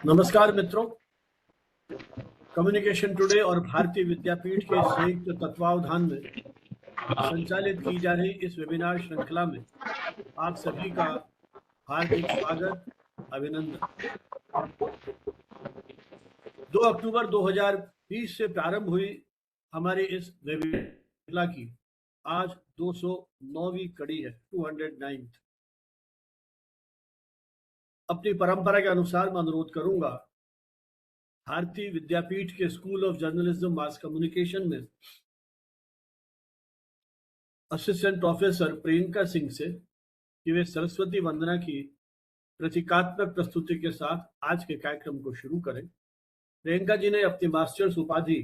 नमस्कार मित्रों, communication today और भारतीय विद्यापीठ के संयुक्त तत्वावधान में संचालित की जा रही इस वेबिनार श्रृंखला में आप सभी का हार्दिक स्वागत, अभिनंदन। 2 अक्टूबर 2020 से प्रारंभ हुई हमारी इस वेबिनार की आज 209वीं कड़ी है, 209th। अपनी परंपरा के अनुसार मैं अनुरोध करूंगा भारतीय विद्यापीठ के school of journalism mass communication में असिस्टेंट प्रोफेसर प्रियंका सिंह से कि वे सरस्वती वंदना की प्रतीकात्मक प्रस्तुति के साथ आज के कार्यक्रम को शुरू करें। प्रियंका जी ने अपनी मास्टर्स उपाधि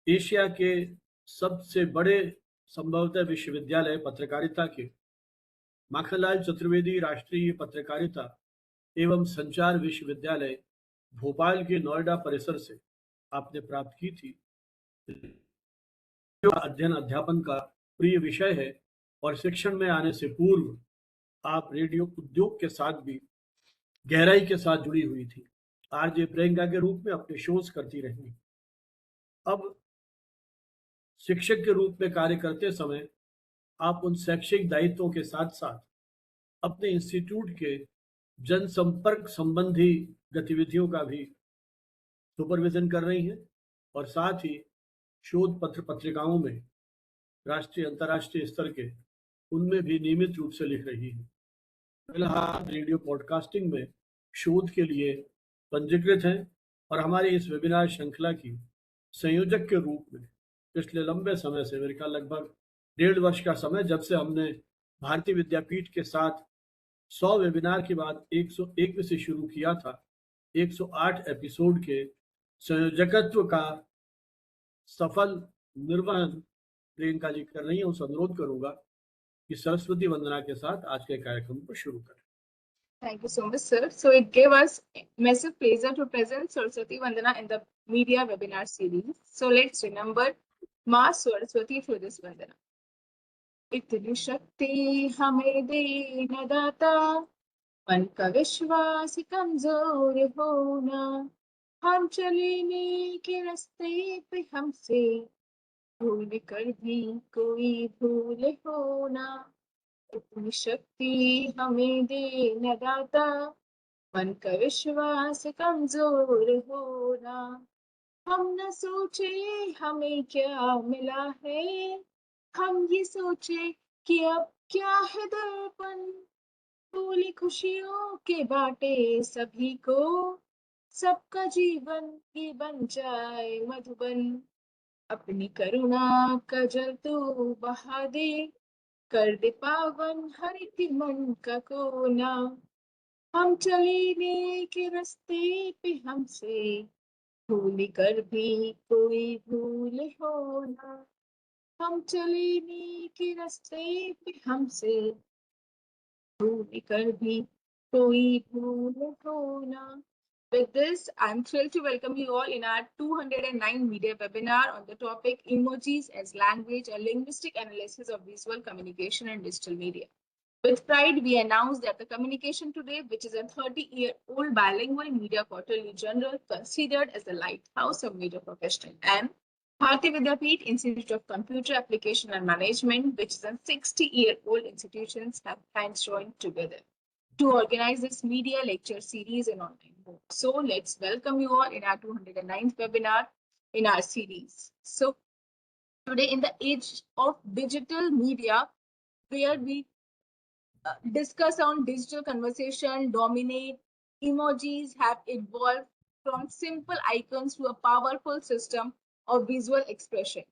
एशिया के सबसे बड़े संभवतः विश्वविद्यालय पत्रकारिता के माखनलाल चतुर्वेदी राष्ट्रीय पत्रकारिता एवं संचार विश्वविद्यालय भोपाल के नोएडा परिसर से आपने प्राप्त की थी। अध्ययन अध्यापन का प्रिय विषय है और शिक्षण में आने से पूर्व आप रेडियो उद्योग के साथ भी गहराई के साथ जुड़ी हुई थी। आरजे प्रियंका के रूप में अपने शोज करती रही। अब शिक्षक के रूप में कार्य करते समय आप उन शैक्षिक दायित्वों के साथ साथ अपने इंस्टीट्यूट के जनसंपर्क संबंधी गतिविधियों का भी सुपरविजन कर रही हैं और साथ ही शोध पत्र पत्रिकाओं में राष्ट्रीय अंतर्राष्ट्रीय स्तर के उनमें भी नियमित रूप से लिख रही हैं। फिलहाल रेडियो पॉडकास्टिंग में शोध के लिए पंजीकृत हैं और हमारी इस वेबिनार श्रृंखला की संयोजक के रूप में पिछले लंबे समय से, मेरे ख्याल लगभग 1.5 वर्ष का समय, जब से हमने भारतीय विद्यापीठ के साथ 100 वेबिनार के बाद 101 से शुरू किया था, 108 एपिसोड के संयोजकत्व का सफल निर्वहन प्रियंका जी कर रही है। उस अनुरोध करूंगा कि सरस्वती वंदना के साथ आज के कार्यक्रम को शुरू करें। Thank you so much, sir. So it gave us massive pleasure to present Saraswati Vandana in the media webinar series. So let's remember Ma Saraswati through this Vandana. इतनी शक्ति हमें दे न दाता, मन का विश्वास कमजोर होना, हम चले नेके रास्ते पे हमसे भूल कर भी कोई भूल होना। इतनी शक्ति हमें दे न दाता, मन का विश्वास कमजोर होना, हम न सोचे हमें क्या मिला है, हम ये सोचे कि अब क्या है दर्पण, भूली खुशियों के बाटे सभी को, सबका जीवन ये बन जाए मधुबन, अपनी करुणा का जल तू बहा दे, कर दे पावन हर एक मन का कोना, हम चले नेके रास्ते पे हमसे भूल कर भी कोई भूल होना, हम चले नेके रास्ते पे हमसे भूल कर भी कोई भूल होना। With this, I'm thrilled to welcome you all in our 209 media webinar on the topic Emojis as Language, a Linguistic Analysis of Visual Communication and Digital Media. With pride, we announce that the Communication Today, which is a 30-year-old bilingual media quarterly journal considered as the lighthouse of media professionals, and Bharati Vidyapeeth Institute of Computer Application and Management, which is a 60-year-old institution, have hands joined together to organize this media lecture series in online mode. So let's welcome you all in our 209th webinar in our series. So today, in the age of digital media, where we discuss on digital conversation dominate, emojis have evolved from simple icons to a powerful system of visual expression.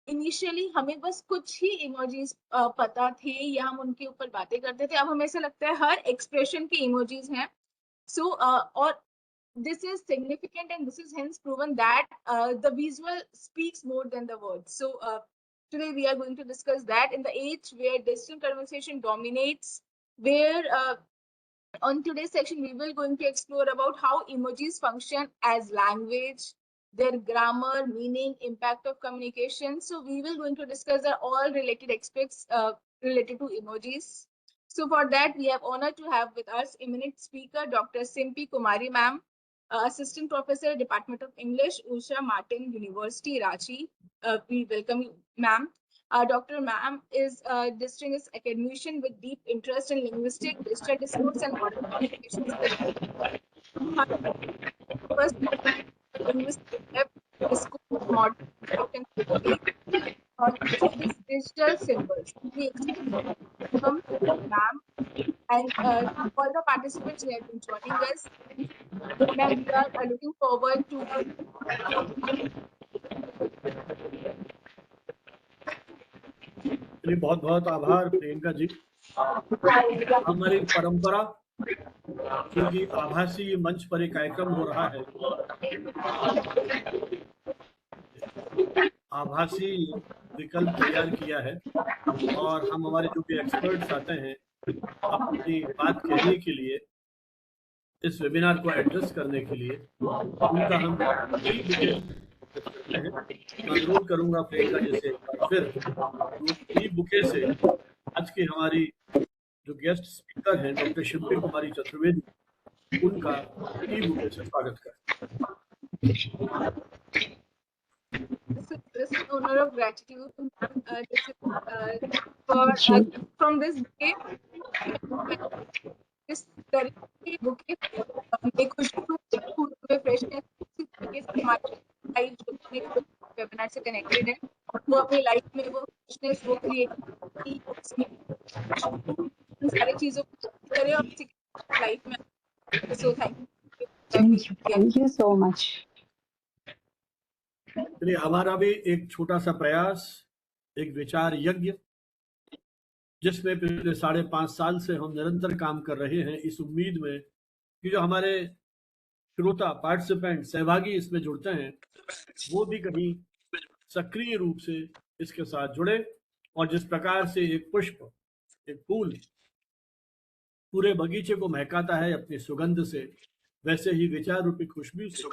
Initially हमें बस कुछ ही emojis पता थे या हम उनके ऊपर बातें करते थे, अब हमें ऐसा लगता है हर एक्सप्रेशन के इमोजीज हैं. सो और this is significant and this is hence proven that the visual speaks more than the words. So today we are going to discuss that in the age where digital conversation dominates, where on today's section we will going to explore about how emojis function as language, their grammar, meaning, impact of communication. So we will going to discuss all related aspects related to emojis. So for that, we have honor to have with us eminent speaker, Dr. Simpi Kumari ma'am, Assistant Professor, Department of English, Usha Martin University, Ranchi. We welcome you, ma'am. Dr. Ma'am is a distinguished academician with deep interest in linguistic, digital discourse, and modern communication studies. Her first linguistic discourse, modern spoken poetry, through these digital symbols. We welcome ma'am and all the participants who have been joining us. Ma'am, we are looking forward to चलिए, बहुत बहुत आभार प्रियंका जी। हमारी परंपरा, क्योंकि आभासी मंच पर एक कार्यक्रम हो रहा है, आभासी विकल्प तैयार किया है और हम हमारे जो भी एक्सपर्ट्स आते हैं अपनी बात कहने के लिए, इस वेबिनार को एड्रेस करने के लिए, उनका हम अनुरोध करूंगा प्रियंका जी से फिर ई बुके से आज की हमारी जो गेस्ट स्पीकर हैं डॉक्टर शिल्पी कुमारी चतुर्वेदी, उनका ई बुके से स्वागत करें। This is honor of gratitude. From this bouquet, this bouquet में खुशबू में फ्रेशनेस हमारी वेबिनार से कनेक्टेड है, वो अपनी लाइफ में वो फ्रेशनेस वो क्रिएट सारी चीजों को करे और लाइफ में। So thank you so much. चलिए, हमारा भी एक छोटा सा प्रयास, एक विचार यज्ञ, जिसमें पिछले 5.5 साल से हम निरंतर काम कर रहे हैं, इस उम्मीद में कि जो हमारे श्रोता, पार्टिसिपेंट, सहभागी इसमें जुड़ते हैं, वो भी कहीं सक्रिय रूप से इसके साथ जुड़े और जिस प्रकार से एक पुष्प, एक फूल पूरे बगीचे को महकाता है अपनी सुगंध से, वैसे ही विचार रूपी खुशबू से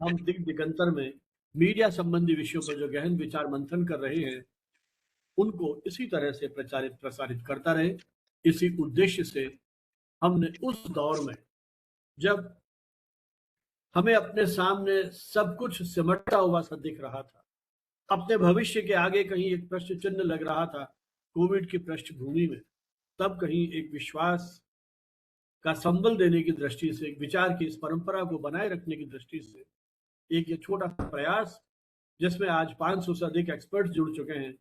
हम दिगंतर में मीडिया संबंधी विषयों पर जो गहन विचार मंथन कर रहे हैं, उनको इसी तरह से प्रसारित करता रहे। इसी उद्देश्य से हमने उस दौर में, जब हमें अपने सामने सब कुछ सिमटा हुआ सा दिख रहा था, अपने भविष्य के आगे कहीं एक प्रश्न चिन्ह लग रहा था कोविड की पृष्ठभूमि में, तब कहीं एक विश्वास का संबल देने की दृष्टि से, एक विचार की इस परंपरा को बनाए रखने की दृष्टि से एक ये छोटा सा प्रयास, जिसमें आज 500 से अधिक एक्सपर्ट्स जुड़ चुके हैं।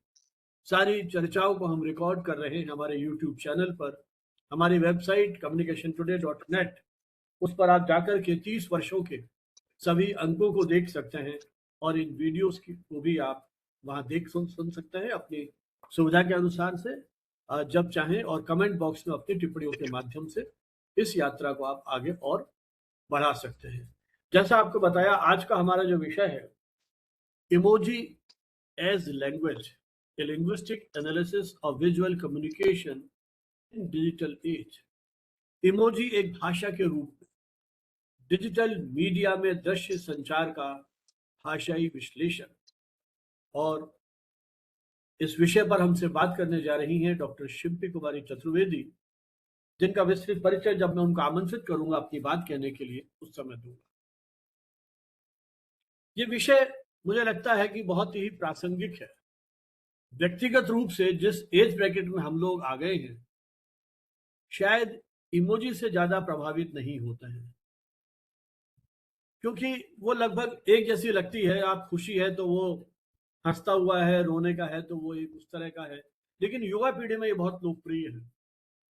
सारी चर्चाओं को हम रिकॉर्ड कर रहे हैं हमारे यूट्यूब चैनल पर, हमारी वेबसाइट communicationtoday.net, उस पर आप जाकर के 30 वर्षों के सभी अंकों को देख सकते हैं और इन वीडियोस को भी आप वहां देख सुन सकते हैं अपनी सुविधा के अनुसार से, जब चाहें, और कमेंट बॉक्स में अपनी टिप्पणियों के माध्यम से इस यात्रा को आप आगे और बढ़ा सकते हैं। जैसा आपको बताया, आज का हमारा जो विषय है, emoji as language, a linguistic analysis of visual communication in digital age. इमोजी एक भाषा के रूप में डिजिटल मीडिया में दृश्य संचार का भाषाई विश्लेषण, और इस विषय पर हमसे बात करने जा रही हैं डॉक्टर शिल्पी कुमारी चतुर्वेदी, जिनका विस्तृत परिचय जब मैं उनको आमंत्रित करूंगा अपनी बात कहने के लिए, उस समय दूंगा। ये विषय मुझे लगता है कि बहुत ही प्रासंगिक है। व्यक्तिगत रूप से जिस एज ब्रैकेट में हम लोग आ गए हैं, शायद इमोजी से ज्यादा प्रभावित नहीं होते हैं, क्योंकि वो लगभग एक जैसी लगती है। आप खुशी है तो वो हंसता हुआ है, रोने का है तो वो एक उस तरह का है। लेकिन युवा पीढ़ी में ये बहुत लोकप्रिय है।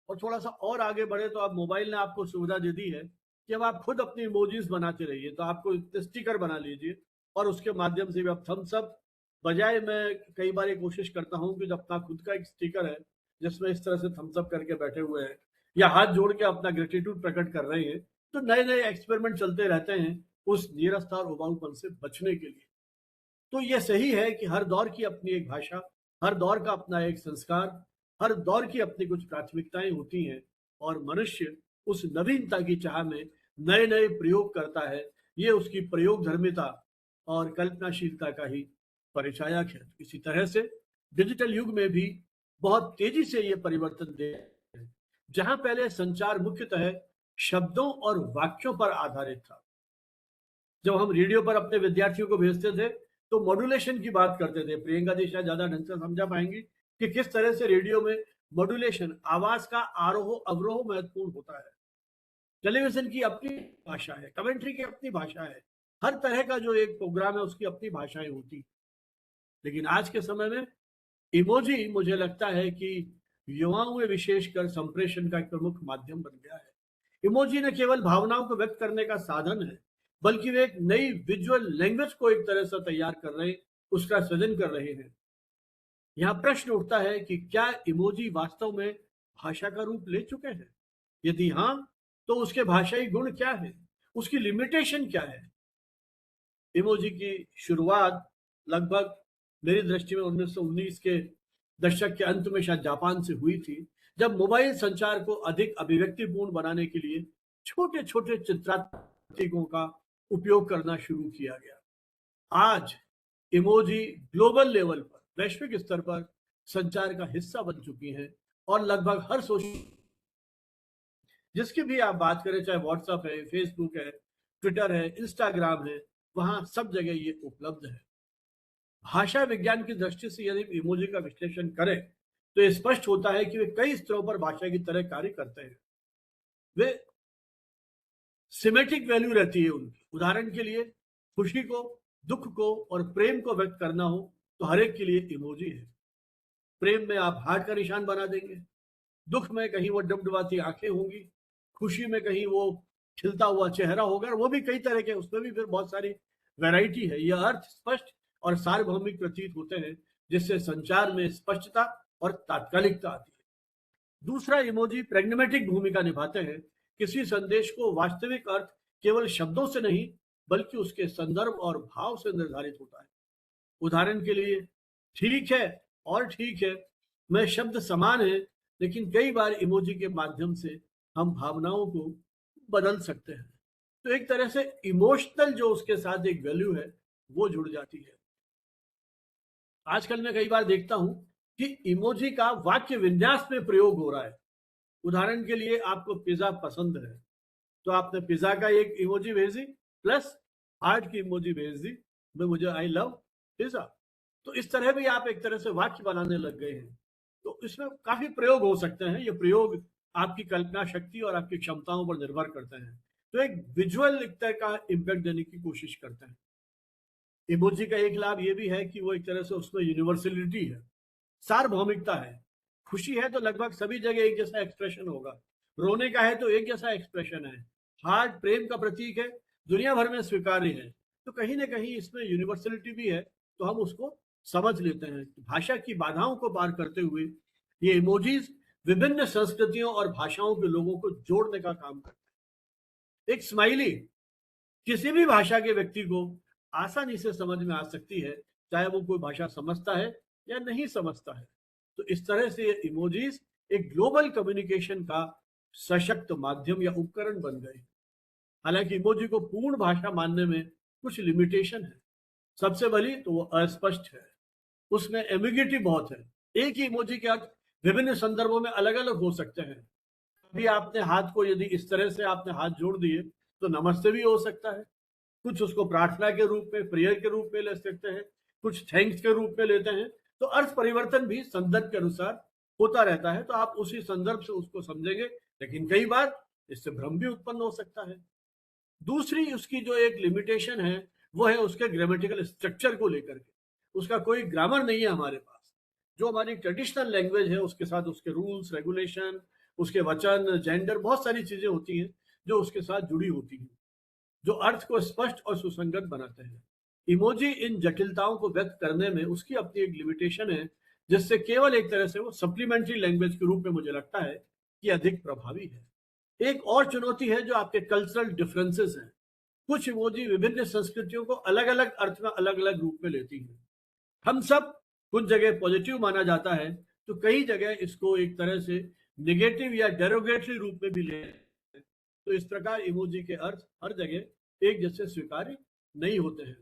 और थोड़ा सा और आगे बढ़े तो आप मोबाइल ने आपको सुविधा दे दी है कि अब आप खुद अपनी इमोजीज बनाते रहिए। तो आपको स्टिकर बना लीजिए और उसके माध्यम से भी आप थम्स अप, बजाय मैं कई बार ये कोशिश करता हूँ कि जब अपना खुद का एक स्टिकर है जिसमें इस तरह से थम्स अप करके बैठे हुए हैं या हाथ जोड़ के अपना ग्रेटिट्यूड प्रकट कर रहे हैं, तो नए नए एक्सपेरिमेंट चलते रहते हैं उस नीरसता और उबाऊपन से बचने के लिए। तो ये सही है कि हर दौर की अपनी एक भाषा, हर दौर का अपना एक संस्कार, हर दौर की अपनी कुछ प्राथमिकताएं होती हैं और मनुष्य उस नवीनता की चाह में नए नए प्रयोग करता है। ये उसकी प्रयोग धर्मिता और कल्पनाशीलता का ही परिचायक है। इसी तरह से डिजिटल युग में भी बहुत तेजी से ये परिवर्तन दे, जहां पहले संचार मुख्यतः शब्दों और वाक्यों पर आधारित था। जब हम रेडियो पर अपने विद्यार्थियों को भेजते थे तो मॉड्यूलेशन की बात करते थे। प्रियंका जी शायद ज्यादा ढंग से समझा पाएंगी कि किस तरह से रेडियो में मॉड्यूलेशन, आवाज का आरोह अवरोह महत्वपूर्ण होता है। टेलीविजन की अपनी भाषा है, कमेंट्री की अपनी भाषा है, हर तरह का जो एक प्रोग्राम है उसकी अपनी भाषाएं होती। लेकिन आज के समय में इमोजी मुझे लगता है कि युवाओं में विशेषकर संप्रेषण का एक प्रमुख माध्यम बन गया है। इमोजी न केवल भावनाओं को व्यक्त करने का साधन है, बल्कि वे एक नई विजुअल लैंग्वेज को एक तरह से तैयार कर रहे, उसका सृजन कर रहे हैं। यहाँ प्रश्न उठता है कि क्या इमोजी वास्तव में भाषा का रूप ले चुके हैं? यदि हाँ, तो उसके भाषाई गुण क्या है, उसकी लिमिटेशन क्या है? इमोजी की शुरुआत लगभग मेरी दृष्टि में 1919 के दशक के अंत में शायद जापान से हुई थी, जब मोबाइल संचार को अधिक अभिव्यक्तिपूर्ण बनाने के लिए छोटे छोटे चित्रात्मक प्रतीकों का उपयोग करना शुरू किया गया। आज इमोजी ग्लोबल लेवल पर, वैश्विक स्तर पर संचार का हिस्सा बन चुकी हैं और लगभग हर सोशल जिसकी भी आप बात करें, चाहे व्हाट्सएप है, फेसबुक है, ट्विटर है, इंस्टाग्राम है, वहां सब जगह ये उपलब्ध है। भाषा विज्ञान की दृष्टि से यदि इमोजी का विश्लेषण करें तो ये स्पष्ट होता है कि वे कई स्तरों पर भाषा की तरह कार्य करते हैं। वे सिमेटिक वैल्यू रहती है उनकी। उदाहरण के लिए खुशी को, दुख को और प्रेम को व्यक्त करना हो तो हर एक के लिए इमोजी है। प्रेम में आप हार्ट का निशान बना देंगे, दुख में कहीं वो डबडबाती आंखें होंगी, खुशी में कहीं वो खिलता हुआ चेहरा होगा, वो भी कई तरह के, उसमें भी फिर बहुत सारी वैरायटी है। यह अर्थ स्पष्ट और सार्वभौमिक प्रतीत होते हैं, जिससे संचार में स्पष्टता और तात्कालिकता आती है। दूसरा, इमोजी प्रैग्मेटिक भूमिका निभाते हैं। किसी संदेश को वास्तविक अर्थ केवल शब्दों से नहीं, बल्कि उसके संदर्भ और भाव से निर्धारित होता है। उदाहरण के लिए, ठीक है और ठीक है में शब्द समान है, लेकिन कई बार इमोजी के माध्यम से हम भावनाओं को बदल सकते हैं। तो एक तरह से इमोशनल जो उसके साथ एक वैल्यू है वो जुड़ जाती है। आजकल मैं कई बार देखता हूं कि इमोजी का वाक्य विन्यास में प्रयोग हो रहा है। उदाहरण के लिए, आपको पिज्जा पसंद है तो आपने पिज्जा का एक इमोजी भेजी प्लस हार्ट की इमोजी भेज दी, मुझे आई लव पिज्जा। तो इस तरह भी आप एक तरह से वाक्य बनाने लग गए हैं। तो इसमें काफी प्रयोग हो सकते हैं। ये प्रयोग आपकी कल्पना शक्ति और आपकी क्षमताओं पर निर्भर करते हैं। तो एक विजुअल एक तरह का इम्पैक्ट देने की कोशिश करते हैं। इमोजी का एक लाभ ये भी है कि वो एक तरह से उसमें यूनिवर्सलिटी है, सार्वभौमिकता है। खुशी है तो लगभग सभी जगह एक जैसा एक्सप्रेशन होगा, रोने का है तो एक जैसा एक्सप्रेशन है, हार्ट प्रेम का प्रतीक है, दुनिया भर में स्वीकार्य है। तो कहीं ना कहीं इसमें यूनिवर्सलिटी भी है, तो हम उसको समझ लेते हैं। भाषा की बाधाओं को पार करते हुए ये इमोजीज विभिन्न संस्कृतियों और भाषाओं के लोगों को जोड़ने का काम करते हैं। एक स्माइली किसी भी भाषा के व्यक्ति को आसानी से समझ में आ सकती है, चाहे वो कोई भाषा समझता है या नहीं समझता है। तो इस तरह से ये इमोजीज एक ग्लोबल कम्युनिकेशन का सशक्त माध्यम या उपकरण बन गए। हालांकि इमोजी को पूर्ण भाषा मानने में कुछ लिमिटेशन है। सबसे बड़ी तो वो अस्पष्ट है, उसमें एम्बिग्युइटी बहुत है। एक ही इमोजी के अर्थ विभिन्न संदर्भों में अलग अलग हो सकते हैं। अभी आपने हाथ को यदि इस तरह से आपने हाथ जोड़ दिए तो नमस्ते भी हो सकता है, कुछ उसको प्रार्थना के रूप में, प्रेयर के रूप में ले सकते हैं, कुछ थैंक्स के रूप में लेते हैं। तो अर्थ परिवर्तन भी संदर्भ के अनुसार होता रहता है। तो आप उसी संदर्भ से उसको समझेंगे, लेकिन कई बार इससे भ्रम भी उत्पन्न हो सकता है। दूसरी उसकी जो एक लिमिटेशन है वो है उसके ग्रामेटिकल स्ट्रक्चर को लेकर के। उसका कोई ग्रामर नहीं है हमारे पास। जो हमारी ट्रेडिशनल लैंग्वेज है उसके साथ उसके रूल्स रेगुलेशन, उसके वचन, जेंडर, बहुत सारी चीजें होती हैं जो उसके साथ जुड़ी होती हैं, जो अर्थ को स्पष्ट और सुसंगत बनाते हैं। इमोजी इन जटिलताओं को व्यक्त करने में उसकी अपनी एक लिमिटेशन है, जिससे केवल एक तरह से वो सप्लीमेंट्री लैंग्वेज के रूप में मुझे लगता है कि अधिक प्रभावी है। एक और चुनौती है जो आपके कल्चरल डिफरेंसेस हैं। कुछ इमोजी विभिन्न संस्कृतियों को अलग अलग अर्थ में अलग अलग रूप में लेती हैं। हम सब कुछ जगह पॉजिटिव माना जाता है तो कई जगह इसको एक तरह से नेगेटिव या डेरोगेटरी रूप में भी ले। तो इस प्रकार इमोजी के अर्थ हर जगह एक जैसे स्वीकार्य नहीं होते हैं।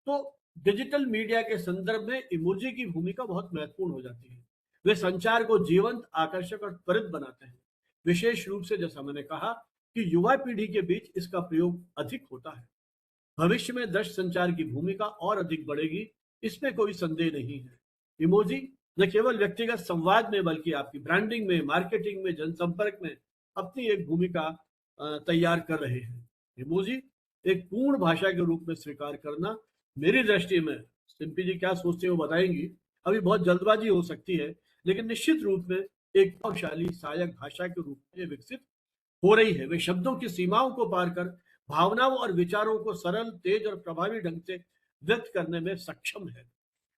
तो डिजिटल मीडिया के संदर्भ में इमोजी की भूमिका बहुत महत्वपूर्ण हो जाती है। वे संचार को जीवंत, आकर्षक और त्वरित बनाते हैं। विशेष रूप से जैसा मैंने कहा कि युवा पीढ़ी के बीच इसका प्रयोग अधिक होता है। भविष्य में दृश्य संचार की भूमिका और अधिक बढ़ेगी, इसमें कोई संदेह नहीं है। इमोजी न केवल व्यक्तिगत संवाद में बल्कि आपकी ब्रांडिंग में, मार्केटिंग में, जनसंपर्क में अपनी एक भूमिका तैयार कर रहे हैं। इमोजी एक पूर्ण भाषा के रूप में स्वीकार करना मेरी दृष्टि में, सिंपी जी क्या सोचते हैं वो बताएंगी, अभी बहुत जल्दबाजी हो सकती है, लेकिन निश्चित रूप में एक प्रभावशाली सहायक भाषा के रूप में विकसित हो रही है। वे शब्दों की सीमाओं को पार कर भावनाओं और विचारों को सरल, तेज और प्रभावी ढंग से व्यक्त करने में सक्षम है।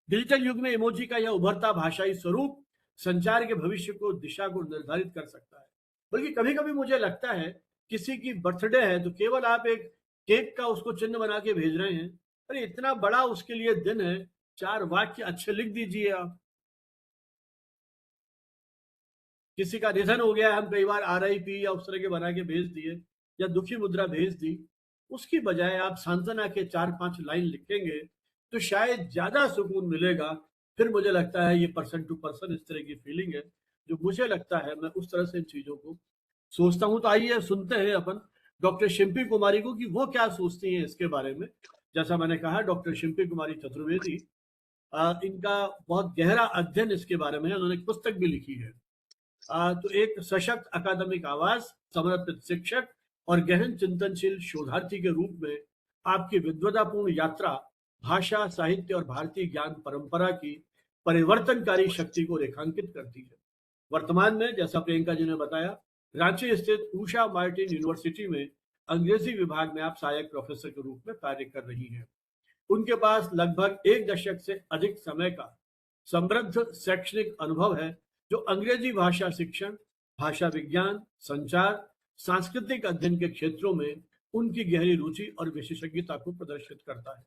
डिजिटल युग में इमोजी का यह उभरता भाषाई स्वरूप संचार के भविष्य को, दिशा को निर्धारित कर सकता है। बल्कि कभी कभी मुझे लगता है किसी की बर्थडे है तो केवल आप एक केक का उसको चिन्ह बना के भेज रहे हैं। अरे इतना बड़ा उसके लिए दिन है, 4 वाक्य अच्छे लिख दीजिए आप। किसी का निधन हो गया, हम कई बार RIP या उस तरह के बना के भेज दिए या दुखी मुद्रा भेज दी, उसकी बजाय आप सांत्वना के 4-5 लाइन लिखेंगे तो शायद ज्यादा सुकून मिलेगा। फिर मुझे लगता है ये पर्सन टू पर्सन इस तरह की फीलिंग है जो मुझे लगता है, मैं उस तरह से इन चीजों को सोचता हूं। तो आइए सुनते हैं अपन डॉक्टर शिल्पी कुमारी को कि वो क्या सोचती हैं इसके बारे में। जैसा मैंने कहा, डॉक्टर शिल्पी कुमारी चतुर्वेदी, इनका बहुत गहरा अध्ययन इसके बारे में है, उन्होंने एक पुस्तक भी लिखी है। तो एक सशक्त अकादमिक आवाज, समर्पित शिक्षक और गहन चिंतनशील शोधार्थी के रूप में आपकी विद्वतापूर्ण यात्रा भाषा, साहित्य और भारतीय ज्ञान परंपरा की परिवर्तनकारी शक्ति को रेखांकित करती है। वर्तमान में, जैसा प्रियंका जी ने बताया, रांची स्थित उषा मार्टिन यूनिवर्सिटी में अंग्रेजी विभाग में आप सहायक प्रोफेसर के रूप में कार्य कर रही हैं। उनके पास लगभग 1 दशक से अधिक समय का समृद्ध शैक्षणिक अनुभव है जो अंग्रेजी भाषा शिक्षण, भाषा विज्ञान, संचार, सांस्कृतिक अध्ययन के क्षेत्रों में उनकी गहरी रुचि और विशेषज्ञता को प्रदर्शित करता है।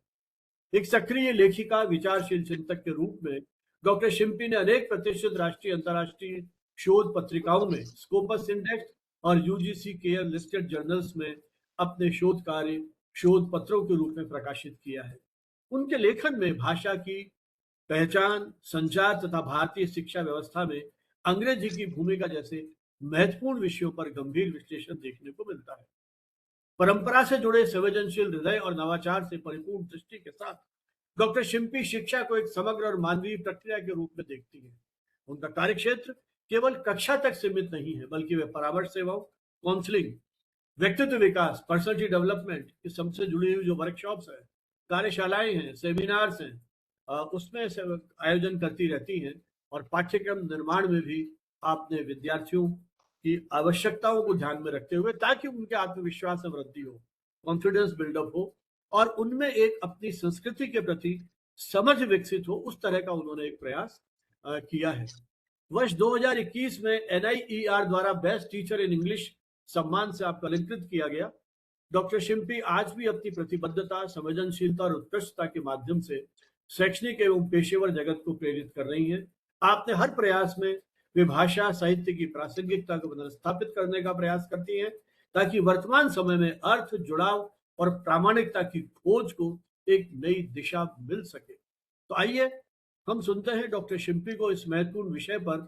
एक सक्रिय लेखिका, विचारशील चिंतक के रूप में डॉक्टर शिल्पी ने अनेक प्रतिष्ठित राष्ट्रीय अंतर्राष्ट्रीय शोध पत्रिकाओं में, स्कोपस इंडेक्स और UGC केयर लिस्टेड जर्नल्स में अपने शोध कार्य शोध पत्रों के रूप में प्रकाशित किया है। उनके लेखन में भाषा की पहचान, संचार तथा भारतीय शिक्षा व्यवस्था में अंग्रेजी की भूमिका जैसे महत्वपूर्ण विषयों पर गंभीर विश्लेषण देखने को मिलता है। परंपरा से जुड़े संवेदनशील हृदय और नवाचार से परिपूर्ण दृष्टि के साथ डॉक्टर शिल्पी शिक्षा को एक समग्र और मानवीय प्रक्रिया के रूप में देखती है। उनका कार्यक्षेत्र केवल कक्षा तक सीमित नहीं है, बल्कि वे परामर्श सेवाओं, काउंसलिंग, व्यक्तित्व विकास, पर्सनालिटी डेवलपमेंट इस सबसे जुड़ी हुई जो वर्कशॉप्स है, कार्यशालाएं हैं, सेमिनार्स हैं, उसमें से आयोजन करती रहती हैं। और पाठ्यक्रम निर्माण में भी आपने विद्यार्थियों की आवश्यकताओं को ध्यान में रखते हुए, ताकि उनके आत्मविश्वास में वृद्धि हो, कॉन्फिडेंस बिल्डअप हो और उनमें एक अपनी संस्कृति के प्रति समझ विकसित हो, उस तरह का उन्होंने एक प्रयास किया है। वर्ष 2021 में NIER द्वारा बेस्ट टीचर इन इंग्लिश सम्मान से आपको अलंकृत किया गया। डॉक्टर शिल्पी आज भी अपनी प्रतिबद्धता, संवेदनशीलता और उत्कृष्टता के माध्यम से शैक्षणिक एवं पेशेवर जगत को प्रेरित कर रही हैं। आपने हर प्रयास में वे भाषा साहित्य की प्रासंगिकता को पुनर्स्थापित करने का प्रयास करती हैं, ताकि वर्तमान समय में अर्थ, जुड़ाव और प्रामाणिकता की खोज को एक नई दिशा मिल सके। तो आइए हम सुनते हैं डॉक्टर शिल्पी को इस महत्वपूर्ण विषय पर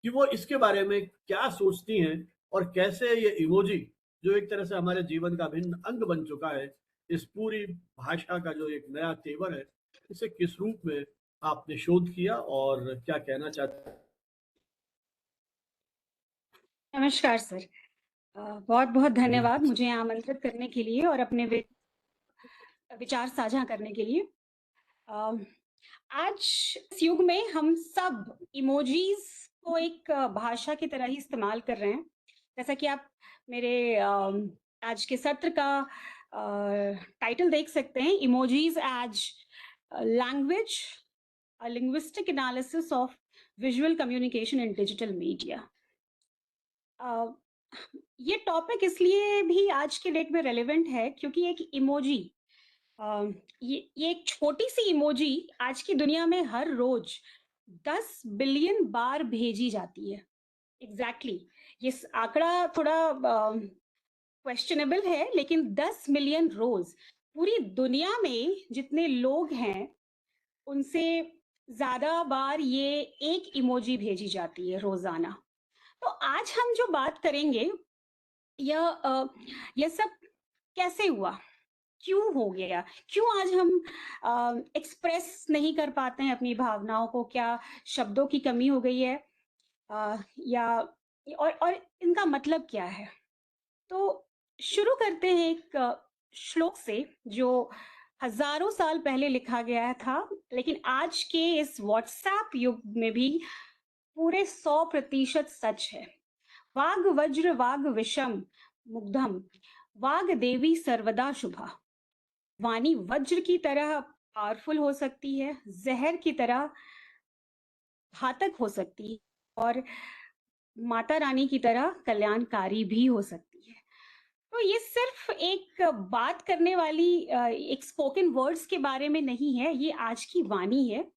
कि वो इसके बारे में क्या सोचती हैं और कैसे ये इमोजी, जो एक तरह से हमारे जीवन का अभिन्न अंग बन चुका है, इस पूरी भाषा का जो एक नया तेवर है, इसे किस रूप में आपने शोध किया और क्या कहना चाहते हैं? नमस्कार सर, बहुत बहुत धन्यवाद मुझे यहाँ आमंत्रित करने के लिए और अपने विचार साझा करने के लिए। आज इस युग में हम सब इमोजीज को एक भाषा की तरह ही इस्तेमाल कर रहे हैं। जैसा कि आप मेरे आज के सत्र का टाइटल देख सकते हैं, emojis as language, linguistic analysis of visual communication in digital media. ये टॉपिक इसलिए भी आज के डेट में रेलेवेंट है क्योंकि एक इमोजी, ये एक छोटी सी इमोजी आज की दुनिया में हर रोज 10 बिलियन बार भेजी जाती है। एग्जैक्टली ये आंकड़ा थोड़ा क्वेश्चनेबल है, लेकिन 10 मिलियन रोज पूरी दुनिया में जितने लोग हैं उनसे ज्यादा बार ये एक इमोजी भेजी जाती है रोजाना। तो आज हम जो बात करेंगे यह सब कैसे हुआ, क्यों हो गया, क्यों आज हम एक्सप्रेस नहीं कर पाते हैं अपनी भावनाओं को, क्या शब्दों की कमी हो गई है, या और इनका मतलब क्या है। तो शुरू करते हैं एक श्लोक से जो हजारों साल पहले लिखा गया था, लेकिन आज के इस व्हाट्सएप युग में भी पूरे 100% सच है। वाग वज्र वाग विषम मुग्धम, वाग देवी सर्वदा शुभा। वाणी वज्र की तरह पावरफुल हो सकती है, जहर की तरह घातक हो सकती है, और माता रानी की तरह कल्याणकारी भी हो सकती है। तो ये सिर्फ एक बात करने वाली एक स्पोकन वर्ड्स के बारे में नहीं है, ये आज की वाणी है।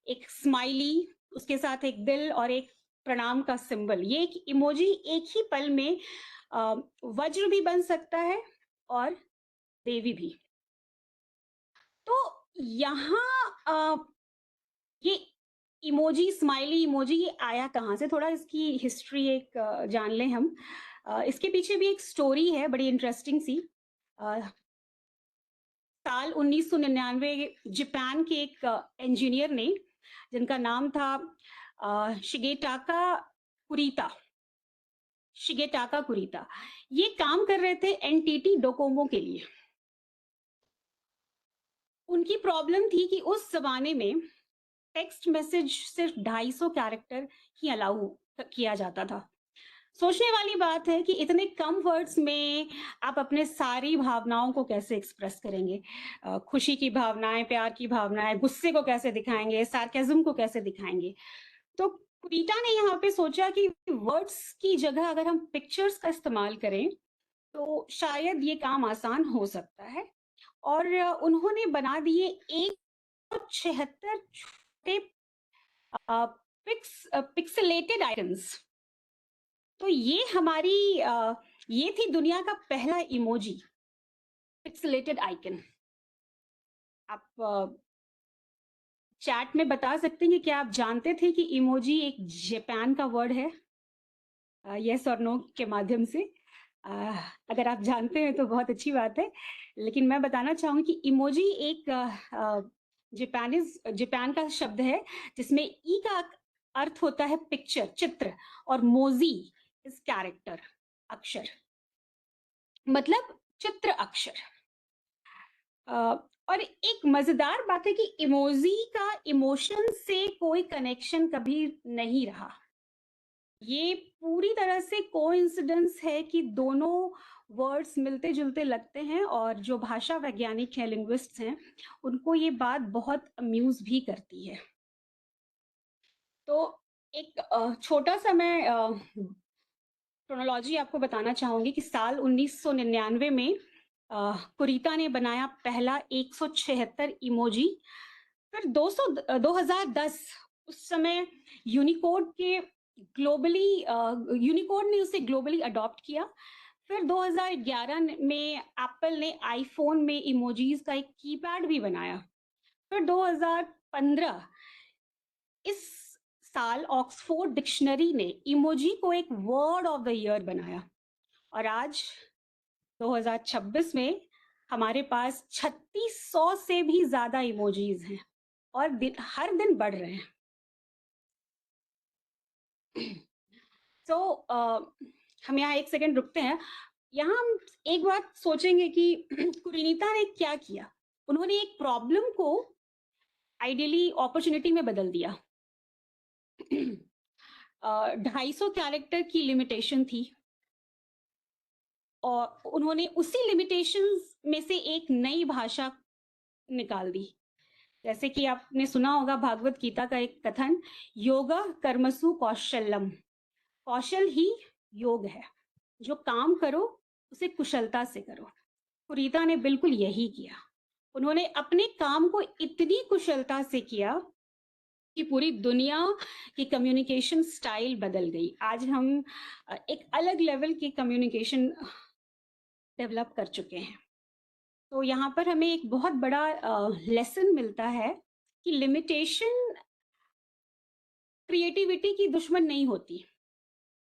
एक स्माइली, उसके साथ एक दिल और एक प्रणाम का सिंबल। ये एक इमोजी एक ही पल में वज्र भी बन सकता है और देवी भी। तो यहाँ ये इमोजी, स्माइली इमोजी, ये आया कहाँ से, थोड़ा इसकी हिस्ट्री एक जान लें हम। इसके पीछे भी एक स्टोरी है बड़ी इंटरेस्टिंग सी। साल 1999 जापान के एक इंजीनियर ने, जिनका नाम था कुरीता शिगेटाका कुरीता, ये काम कर रहे थे एनटीटी डोकोमो के लिए। उनकी प्रॉब्लम थी कि उस जमाने में टेक्स्ट मैसेज सिर्फ 250 कैरेक्टर ही अलाउ किया जाता था। सोचने वाली बात है कि इतने कम वर्ड्स में आप अपने सारी भावनाओं को कैसे एक्सप्रेस करेंगे। खुशी की भावनाएं, प्यार की भावनाएं, गुस्से को कैसे दिखाएंगे, सार्केज्म को कैसे दिखाएंगे। तो कुरीटा ने यहाँ पे सोचा कि वर्ड्स की जगह अगर हम पिक्चर्स का इस्तेमाल करें तो शायद ये काम आसान हो सकता है। और उन्होंने बना दिए 176 छोटे पिक्सेलेटेड आइकन्स। तो ये हमारी ये थी दुनिया का पहला इमोजी, पिक्सेलेटेड आइकन। आप चैट में बता सकते हैं कि क्या आप जानते थे कि इमोजी एक जापान का वर्ड है? यस और नो के माध्यम से। अगर आप जानते हैं तो बहुत अच्छी बात है, लेकिन मैं बताना चाहूंगी कि इमोजी एक जापान का शब्द है, जिसमें ई का अर्थ होता है पिक्चर, चित्र, और मोजी इस कैरेक्टर, अक्षर, मतलब चित्र अक्षर। और एक मजेदार बात है कि इमोजी का इमोशन से कोई कनेक्शन कभी नहीं रहा। ये पूरी तरह से कोइंसिडेंस है कि दोनों वर्ड्स मिलते जुलते लगते हैं, और जो भाषा वैज्ञानिक हैं, लिंग्विस्ट्स हैं, उनको ये बात बहुत अम्यूज भी करती है। तो एक छोटा सा मैं क्रोनोलॉजी आपको बताना चाहूंगी कि साल 1999 में कुरीता ने बनाया पहला 176 इमोजी। फिर 2010 उस समय यूनिकोड ने उसे ग्लोबली अडॉप्ट किया। फिर 2011 में एप्पल ने आईफोन में इमोजीज का एक कीपैड भी बनाया। फिर 2015 इस साल ऑक्सफोर्ड डिक्शनरी ने इमोजी को एक वर्ड ऑफ द ईयर बनाया, और आज 2026 में हमारे पास 3600 से भी ज्यादा इमोजीज हैं, और हर दिन बढ़ रहे हैं। तो हम यहाँ एक सेकंड रुकते हैं। यहाँ हम एक बात सोचेंगे कि कुरीता ने क्या किया। उन्होंने एक प्रॉब्लम को आइडियली अपॉर्चुनिटी में बदल दिया। 250 कैरेक्टर की लिमिटेशन थी, और उन्होंने उसी लिमिटेशंस में से एक नई भाषा निकाल दी। जैसे कि आपने सुना होगा भागवत गीता का एक कथन, योगा कर्मसु कौशलम, कौशल ही योग है, जो काम करो उसे कुशलता से करो। कुरीता ने बिल्कुल यही किया। उन्होंने अपने काम को इतनी कुशलता से किया कि पूरी दुनिया की कम्युनिकेशन स्टाइल बदल गई। आज हम एक अलग लेवल की कम्युनिकेशन डेवलप कर चुके हैं। तो यहाँ पर हमें एक बहुत बड़ा लेसन मिलता है कि लिमिटेशन क्रिएटिविटी की दुश्मन नहीं होती।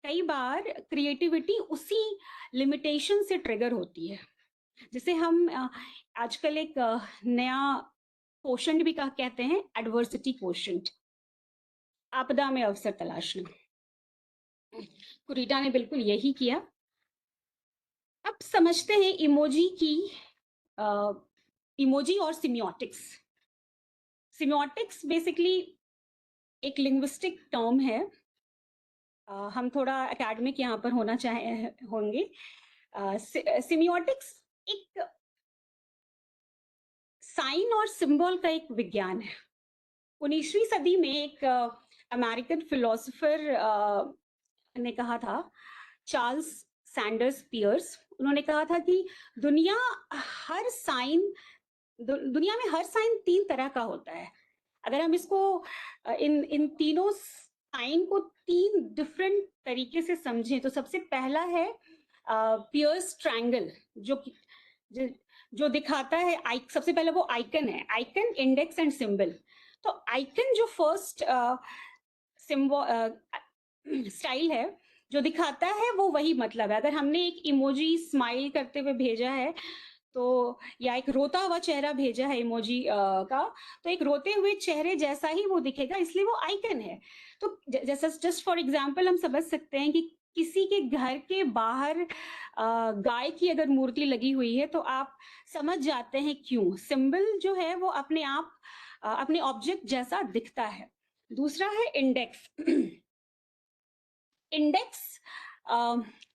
कई बार क्रिएटिविटी उसी लिमिटेशन से ट्रिगर होती है। जैसे हम आजकल एक नया क्वोशंट भी कहते हैं, एडवर्सिटी क्वोशंट, आपदा में अवसर तलाशना। कुरीटा ने बिल्कुल यही किया। अब समझते हैं इमोजी की इमोजी और सिमियोटिक्स। सिमियोटिक्स बेसिकली एक लिंग्विस्टिक टर्म है। हम थोड़ा एकेडमिक यहाँ पर होना होंगे। सिमियोटिक्स एक साइन और सिंबल का एक विज्ञान है। 19वीं सदी में एक अमेरिकन फिलोसोफर ने कहा था, चार्ल्स सैंडर्स पियर्स, उन्होंने कहा था कि दुनिया में हर साइन 3 तरह का होता है। अगर हम इसको इन तीनों साइन को 3 डिफरेंट तरीके से समझें तो सबसे पहला है पियर्स ट्रायंगल, जो दिखाता है सबसे पहले वो आइकन है, आइकन, इंडेक्स एंड सिंबल। तो आइकन जो फर्स्ट सिंबल स्टाइल है जो दिखाता है वो वही मतलब है। अगर हमने एक इमोजी स्माइल करते हुए भेजा है तो, या एक रोता हुआ चेहरा भेजा है इमोजी का, तो एक रोते हुए चेहरे जैसा ही वो दिखेगा, इसलिए वो आइकन है। तो जैसा जस्ट फॉर एग्जांपल हम समझ सकते हैं कि किसी के घर के बाहर गाय की अगर मूर्ति लगी हुई है तो आप समझ जाते हैं क्यों। सिंबल जो है वो अपने आप अपने ऑब्जेक्ट जैसा दिखता है। दूसरा है इंडेक्स। इंडेक्स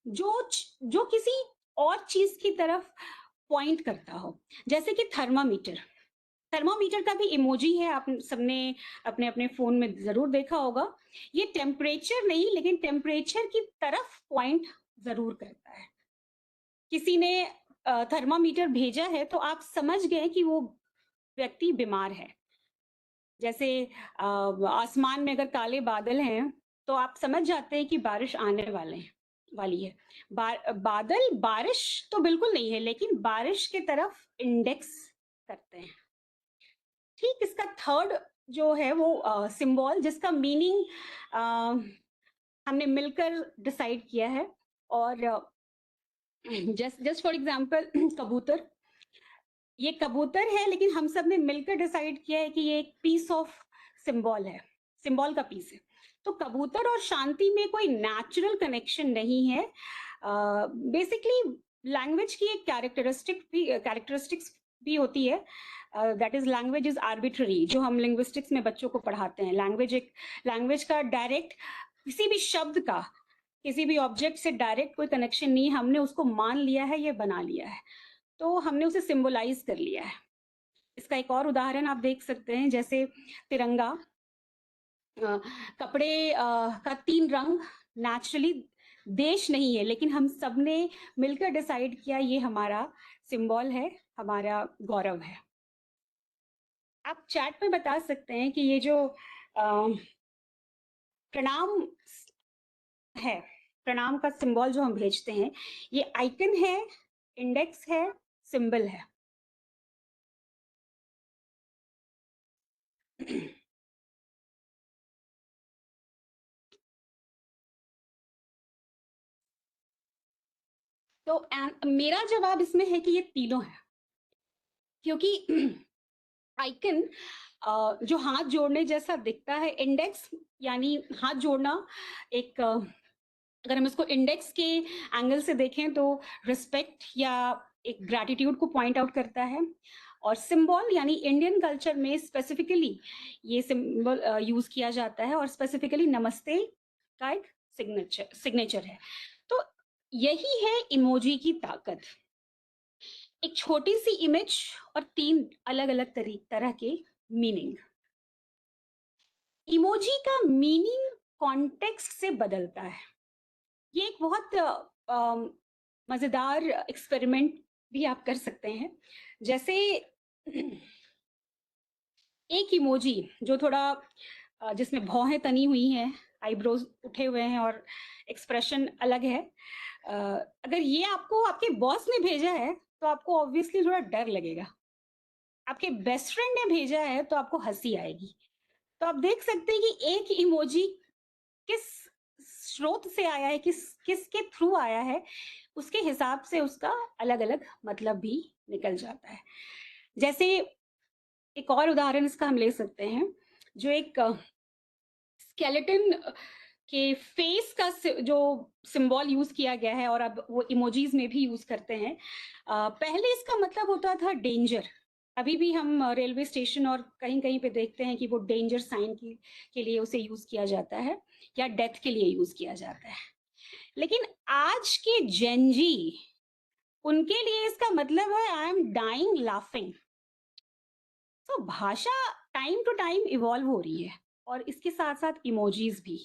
जो किसी और चीज की तरफ पॉइंट करता हो, जैसे कि थर्मामीटर। थर्मामीटर का भी इमोजी है, आप सबने अपने अपने फोन में जरूर देखा होगा। ये टेम्परेचर नहीं, लेकिन टेम्परेचर की तरफ पॉइंट जरूर करता है। किसी ने थर्मामीटर भेजा है तो आप समझ गए कि वो व्यक्ति बीमार है। जैसे आसमान में अगर काले बादल हैं तो आप समझ जाते हैं कि बारिश आने वाली है। बादल बारिश तो बिल्कुल नहीं है, लेकिन बारिश की तरफ इंडेक्स करते हैं। ठीक, इसका थर्ड जो है वो सिंबल, जिसका मीनिंग हमने मिलकर डिसाइड किया है। और जस्ट फॉर एग्जांपल कबूतर, ये कबूतर है, लेकिन हम सब ने मिलकर डिसाइड किया है कि ये एक पीस ऑफ सिंबल है, सिंबल का पीस है। तो कबूतर और शांति में कोई नेचुरल कनेक्शन नहीं है। बेसिकली लैंग्वेज की एक कैरेक्टरिस्टिक्स भी होती है, that is language is arbitrary, जो हम लिंग्विस्टिक्स में बच्चों को पढ़ाते हैं। लैंग्वेज का डायरेक्ट किसी भी शब्द का किसी भी ऑब्जेक्ट से डायरेक्ट कोई कनेक्शन नहीं, हमने उसको मान लिया है, ये बना लिया है, तो हमने उसे सिंबलाइज कर लिया है। इसका एक और उदाहरण आप देख सकते हैं, जैसे तिरंगा। कपड़े का 3 रंग नेचुरली देश नहीं है, लेकिन हम सब ने मिलकर डिसाइड किया ये हमारा सिंबल है, हमारा गौरव है। आप चैट में बता सकते हैं कि ये जो प्रणाम है, प्रणाम का सिंबल जो हम भेजते हैं, ये आइकन है, इंडेक्स है, सिंबल है। तो मेरा जवाब इसमें है कि ये तीनों है, क्योंकि आइकन जो हाथ जोड़ने जैसा दिखता है, इंडेक्स यानी हाथ जोड़ना एक अगर हम इसको इंडेक्स के एंगल से देखें तो रिस्पेक्ट या एक ग्रैटिट्यूड को पॉइंट आउट करता है। और सिंबल यानी इंडियन कल्चर में स्पेसिफिकली ये सिंबल यूज किया जाता है, और स्पेसिफिकली नमस्ते का एक सिग्नेचर है। तो यही है इमोजी की ताकत, एक छोटी सी इमेज और 3 अलग अलग तरह के मीनिंग। इमोजी का मीनिंग कॉन्टेक्स्ट से बदलता है। ये एक बहुत मजेदार एक्सपेरिमेंट भी आप कर सकते हैं। जैसे एक इमोजी जो थोड़ा जिसमें भौहें तनी हुई हैं, आईब्रोज उठे हुए हैं और एक्सप्रेशन अलग है, अगर ये आपको आपके बॉस ने भेजा है तो आपको ऑब्वियसली थोड़ा डर लगेगा। आपके बेस्ट फ्रेंड ने भेजा है तो आपको हंसी आएगी। तो आप देख सकते हैं कि एक इमोजी किस स्रोत से आया है, किसके थ्रू आया है, उसके हिसाब से उसका अलग अलग मतलब भी निकल जाता है। जैसे एक और उदाहरण इसका हम ले सकते हैं, जो एक स्केलेटन के फेस का जो सिंबल यूज किया गया है और अब वो इमोजीज में भी यूज करते हैं। पहले इसका मतलब होता था डेंजर। अभी भी हम रेलवे स्टेशन और कहीं कहीं पे देखते हैं कि वो डेंजर साइन के लिए उसे यूज किया जाता है, या डेथ के लिए यूज किया जाता है। लेकिन आज के जेनजी, उनके लिए इसका मतलब है आई एम डाइंग लाफिंग। तो भाषा टाइम टू टाइम इवॉल्व हो रही है, और इसके साथ साथ इमोजीज भी।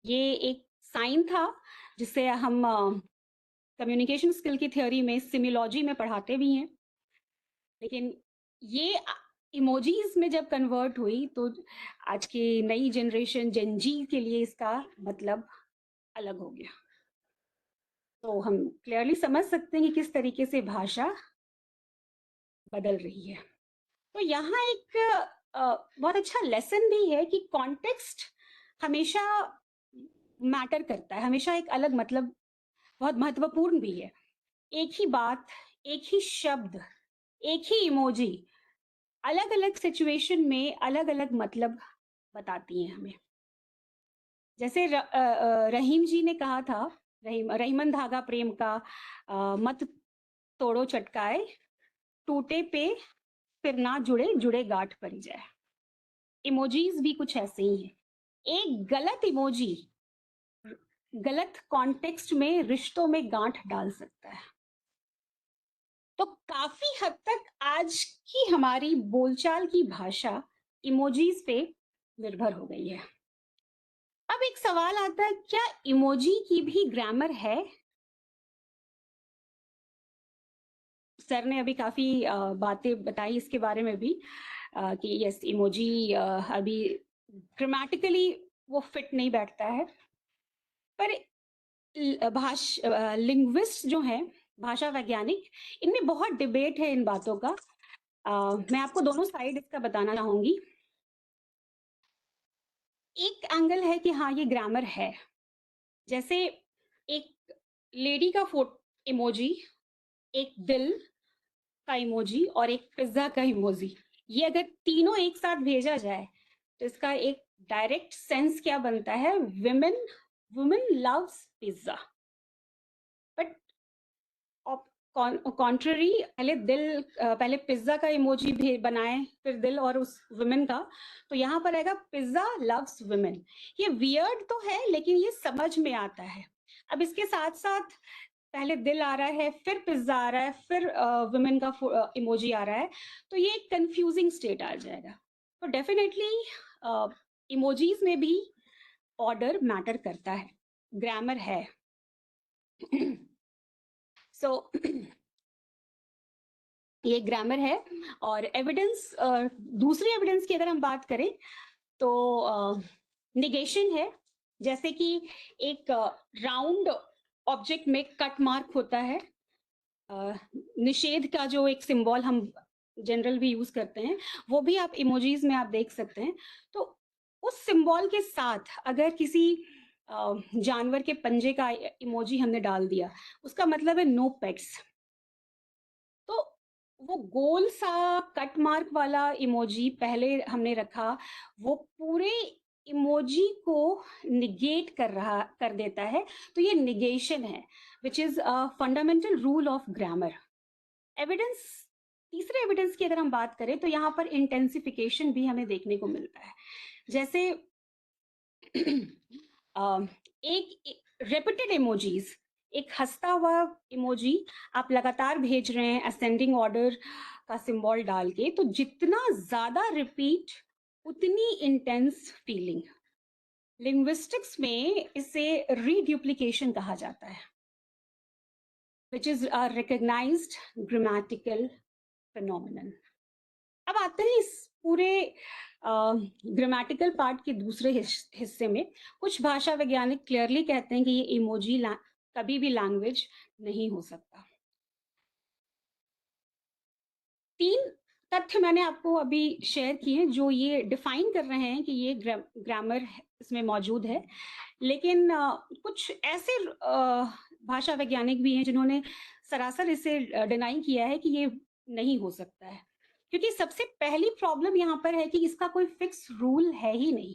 ये एक साइन था जिसे हम कम्युनिकेशन स्किल की थ्योरी में सिमिलॉजी में पढ़ाते भी हैं, लेकिन ये इमोजीज में जब कन्वर्ट हुई तो आज की नई जनरेशन जेनजी के लिए इसका मतलब अलग हो गया। तो हम क्लियरली समझ सकते हैं कि किस तरीके से भाषा बदल रही है। तो यहाँ एक बहुत अच्छा लेसन भी है कि कॉन्टेक्स्ट हमेशा मैटर करता है, हमेशा एक अलग मतलब बहुत महत्वपूर्ण भी है। एक ही बात, एक ही शब्द, एक ही इमोजी अलग अलग सिचुएशन में अलग अलग मतलब बताती हैं हमें। जैसे रहीम जी ने कहा था, रहीमन धागा प्रेम का, मत तोड़ो चटकाए, टूटे पे फिर ना जुड़े, जुड़े गांठ पड़ी जाए। इमोजीज भी कुछ ऐसे ही हैं। एक गलत इमोजी गलत कॉन्टेक्स्ट में रिश्तों में गांठ डाल सकता है। तो काफी हद तक आज की हमारी बोलचाल की भाषा इमोजीज पे निर्भर हो गई है। अब एक सवाल आता है, क्या इमोजी की भी ग्रामर है? सर ने अभी काफी बातें बताई इसके बारे में भी, कि यस इमोजी अभी ग्रामेटिकली वो फिट नहीं बैठता है। पर लिंग्विस्ट जो हैं, भाषा वैज्ञानिक, इनमें बहुत डिबेट है इन बातों का। मैं आपको दोनों साइड इसका बताना चाहूंगी। एक एंगल है कि हाँ ये ग्रामर है। जैसे एक लेडी का फोटो इमोजी, एक दिल का इमोजी और एक पिज्जा का इमोजी, ये अगर तीनों एक साथ भेजा जाए तो इसका एक डायरेक्ट सेंस क्या बनता है? Women loves pizza. But contrary, पहले पिज्जा का इमोजी बनाए, फिर दिल और उस वुमेन का, तो यहाँ पर आएगा पिज्जा लव्स वुमेन। ये वियर्ड तो है लेकिन ये समझ में आता है। अब इसके साथ साथ पहले दिल आ रहा है, फिर पिज्जा आ रहा है, फिर वुमेन का इमोजी आ रहा है, तो ये एक कंफ्यूजिंग स्टेट आ जाएगा। तो डेफिनेटली इमोजीज में भी ऑर्डर मैटर करता है, ग्रामर है। सो ये ग्रामर है। और एविडेंस, दूसरी एविडेंस की अगर हम बात करें तो निगेशन है। जैसे कि एक राउंड ऑब्जेक्ट में कट मार्क होता है, निषेध का जो एक सिंबल हम जनरल भी यूज करते हैं, वो भी आप इमोजीज में आप देख सकते हैं। तो उस सिंबल के साथ अगर किसी जानवर के पंजे का इमोजी हमने डाल दिया, उसका मतलब है नो पेट्स। तो वो गोल सा कट मार्क वाला इमोजी पहले हमने रखा, वो पूरे इमोजी को निगेट कर देता है। तो ये निगेशन है, which is a fundamental rule of grammar. Evidence, तीसरे एविडेंस की अगर हम बात करें तो यहाँ पर इंटेंसिफिकेशन भी हमें देखने को मिलता है। जैसे एक रिपीटेड इमोजीज, एक हंसता हुआ इमोजी आप लगातार भेज रहे हैं असेंडिंग ऑर्डर का सिंबल डाल के, तो जितना ज्यादा रिपीट उतनी इंटेंस फीलिंग। लिंग्विस्टिक्स में इसे रीड्यूप्लिकेशन कहा जाता है, which is a recognized grammatical phenomenon. अब आते हैं इस पूरे ग्रामेटिकल पार्ट के दूसरे हिस्से में। कुछ भाषा वैज्ञानिक क्लियरली कहते हैं कि ये इमोजी कभी भी लैंग्वेज नहीं हो सकता। 3 तथ्य मैंने आपको अभी शेयर किए जो ये डिफाइन कर रहे हैं कि ये ग्रामर इसमें मौजूद है। लेकिन कुछ ऐसे भाषा वैज्ञानिक भी हैं जिन्होंने सरासर इसे डिनाई किया है कि ये नहीं हो सकता है, क्योंकि सबसे पहली प्रॉब्लम यहाँ पर है कि इसका कोई फिक्स रूल है ही नहीं।